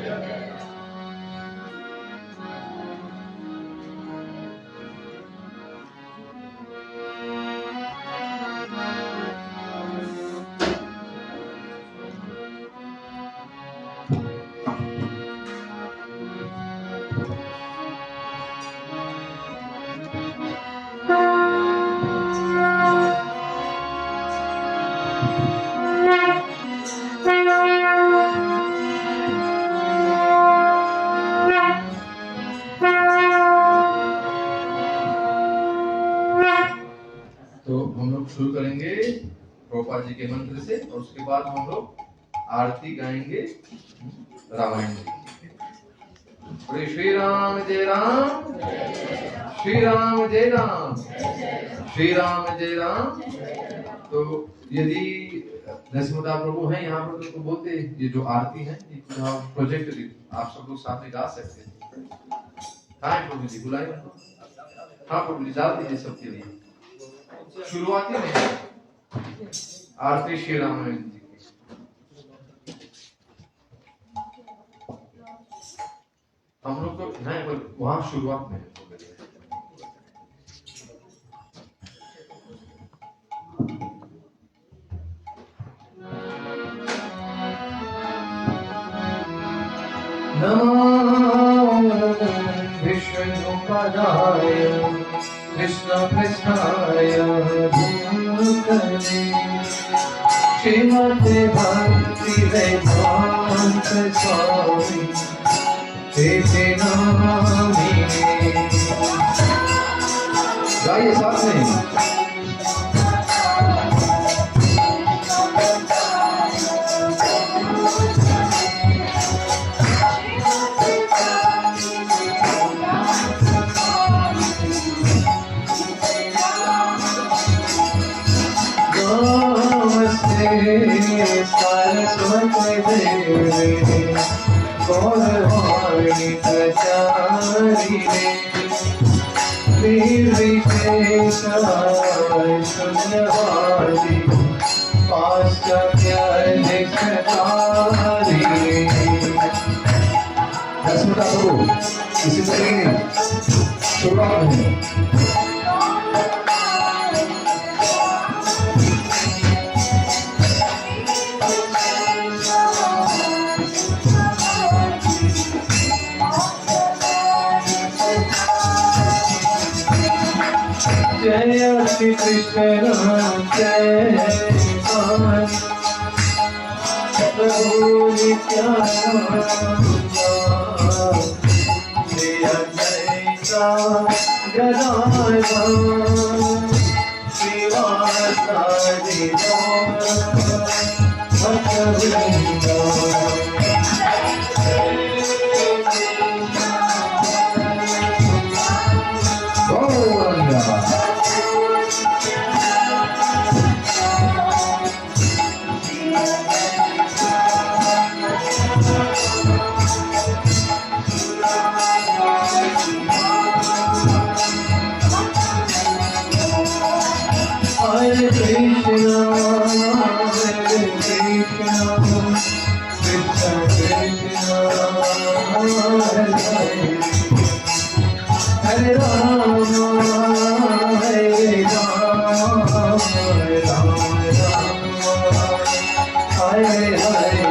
शुरू करेंगे प्रभुपाद जी के मंत्र से और उसके बाद हम लोग आरती गाएंगे रामायण जी। बोले श्री राम जय राम, श्री राम जय राम, श्री राम जय राम। तो यदि नरसिम्हा प्रभु हैं यहाँ पर तो बोलते ये जो आरती है प्रोजेक्ट आप सब लोग साथ में गा सकते हैं। हाँ प्रभु जी बुलाए। हाँ प्रभु जी डाल दीजिए सबके लिए। शुरुआती में आरती श्री रामायण जी की। हम लोग तो नहीं पर वहां शुरुआत में नमो विष्णुपदाय कृष्ण कृष्णाय भूतले श्रीमते भक्ति वेदांत स्वामी तेरे नामिने। गाइए साथ में। सरस्वती देवी गौरवाणी प्रचारिणे निर्विशेष शून्यवादी पाश्चात्य निष्ठारिणे। नरसिम्हा प्रभु इसी तरीके शुरुआत में जय श्री कृष्ण जय प्रभु नित्यानंद जय Gadadhar श्रीवासादि भक्तवृंद। Hare Krishna, Krishna Krishna, Hare Rama, Hare Rama, Hare Hare।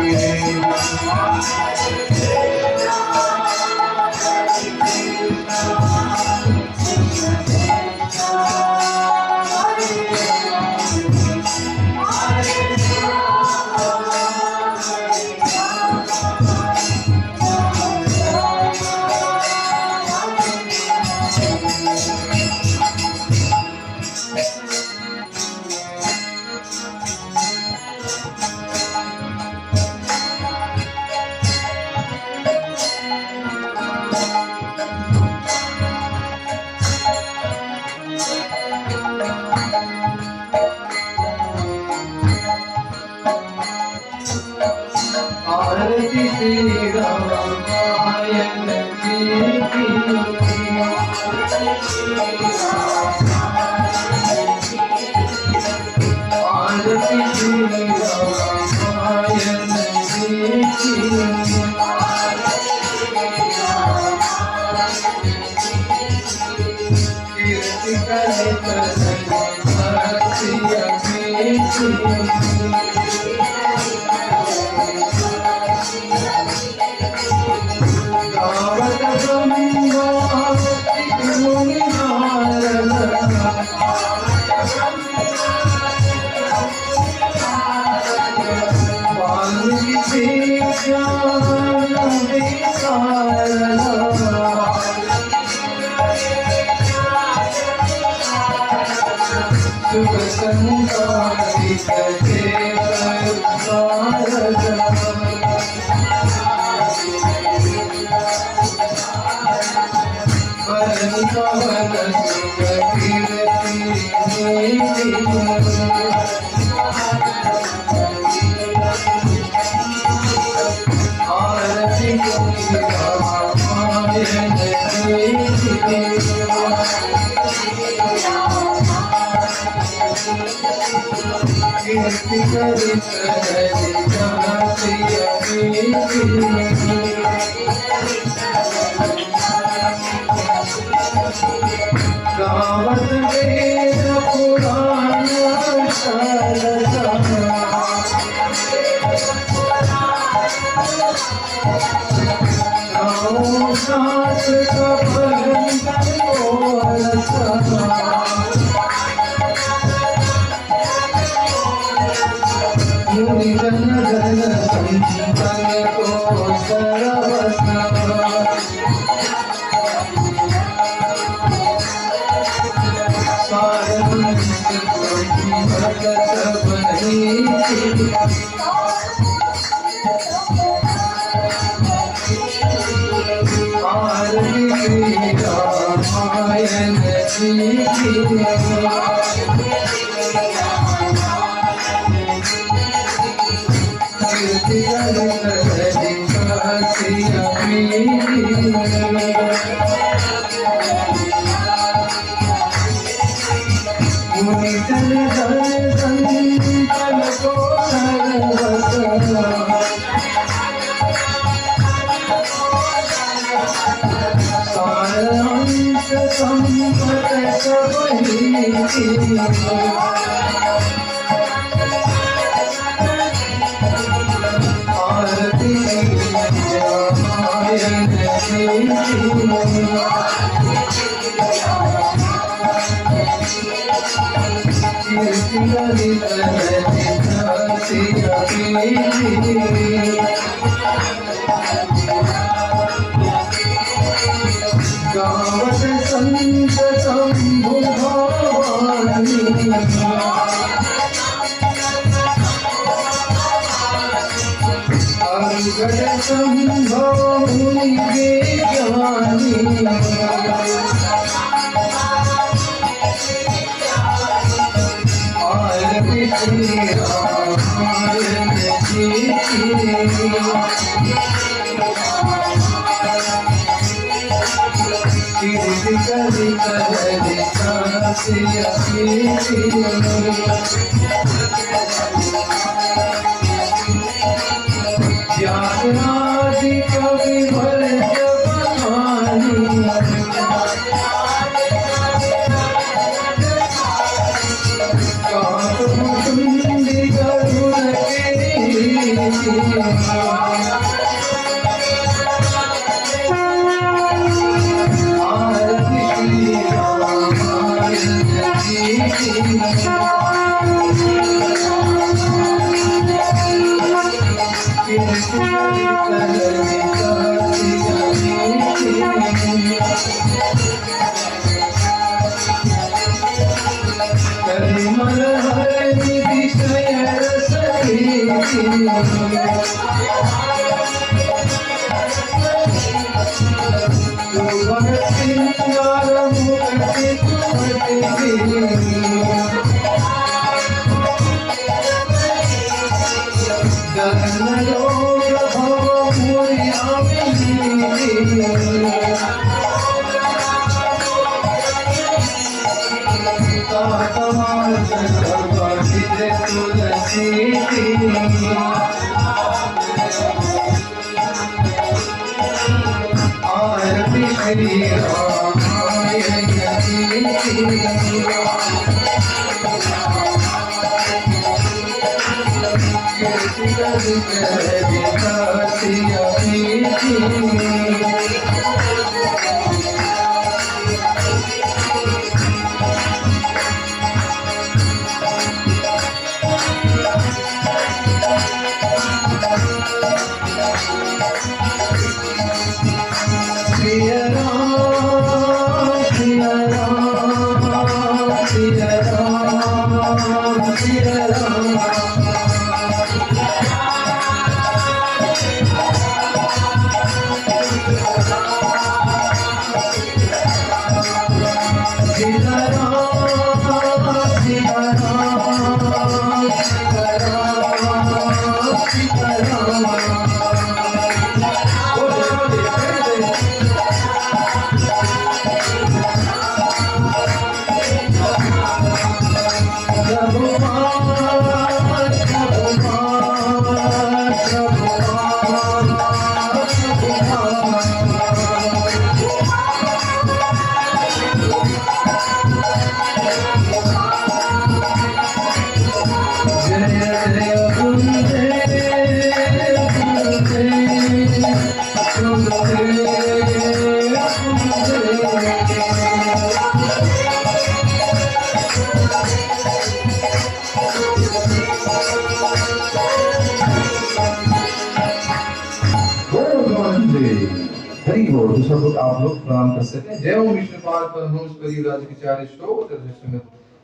Hari बोल। दूसरा बुक आप लोग प्रणाम कर सकते हैं। जय ओम विष्णुपाद परमहंस परिव्राजकाचार्य श्लोक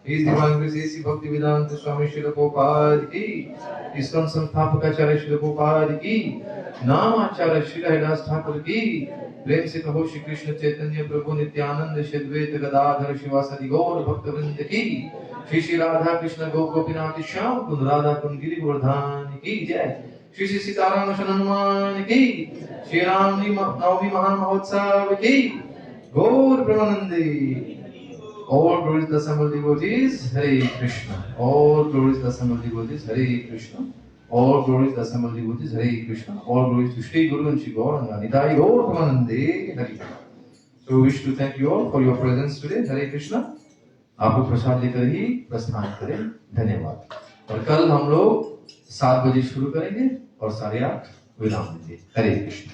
इस दिवान में ऐसी भक्ति वेदांत स्वामी श्री प्रभुपाद की, इसका संस्थापकाचार्य श्री प्रभुपाद की, नाम आचार्य श्री हरिदास ठाकुर की, प्रेम से कहो श्री कृष्ण चैतन्य प्रभु नित्यानंद श्री अद्वैत गदाधर शिवासादि गौर भक्त वृंद की, श्री श्री राधा कृष्ण गो गोपीनाथ श्याम कुंद राधा कुंद गिरि गोवर्धन की जय, श्री श्री सीताराम हनुमान की, श्री राम नवमी महामहोत्सव की, गौर Premanandi. All glories to the assembled devotees, Hare Krishna. All glories to the assembled devotees, Hare Krishna. All glories to the assembled devotees, Hare Krishna. All glories to Shri Guru and Shri Gauranga. Nitai Gaur Pramanande, Hare. So we wish to thank you all for your presence today, Hare Krishna. आपको प्रसाद लेकर ही प्रस्थान करें। धन्यवाद। और कल हम लोग 7 बजे शुरू करेंगे और 8:30 विराम देंगे। हरे कृष्ण।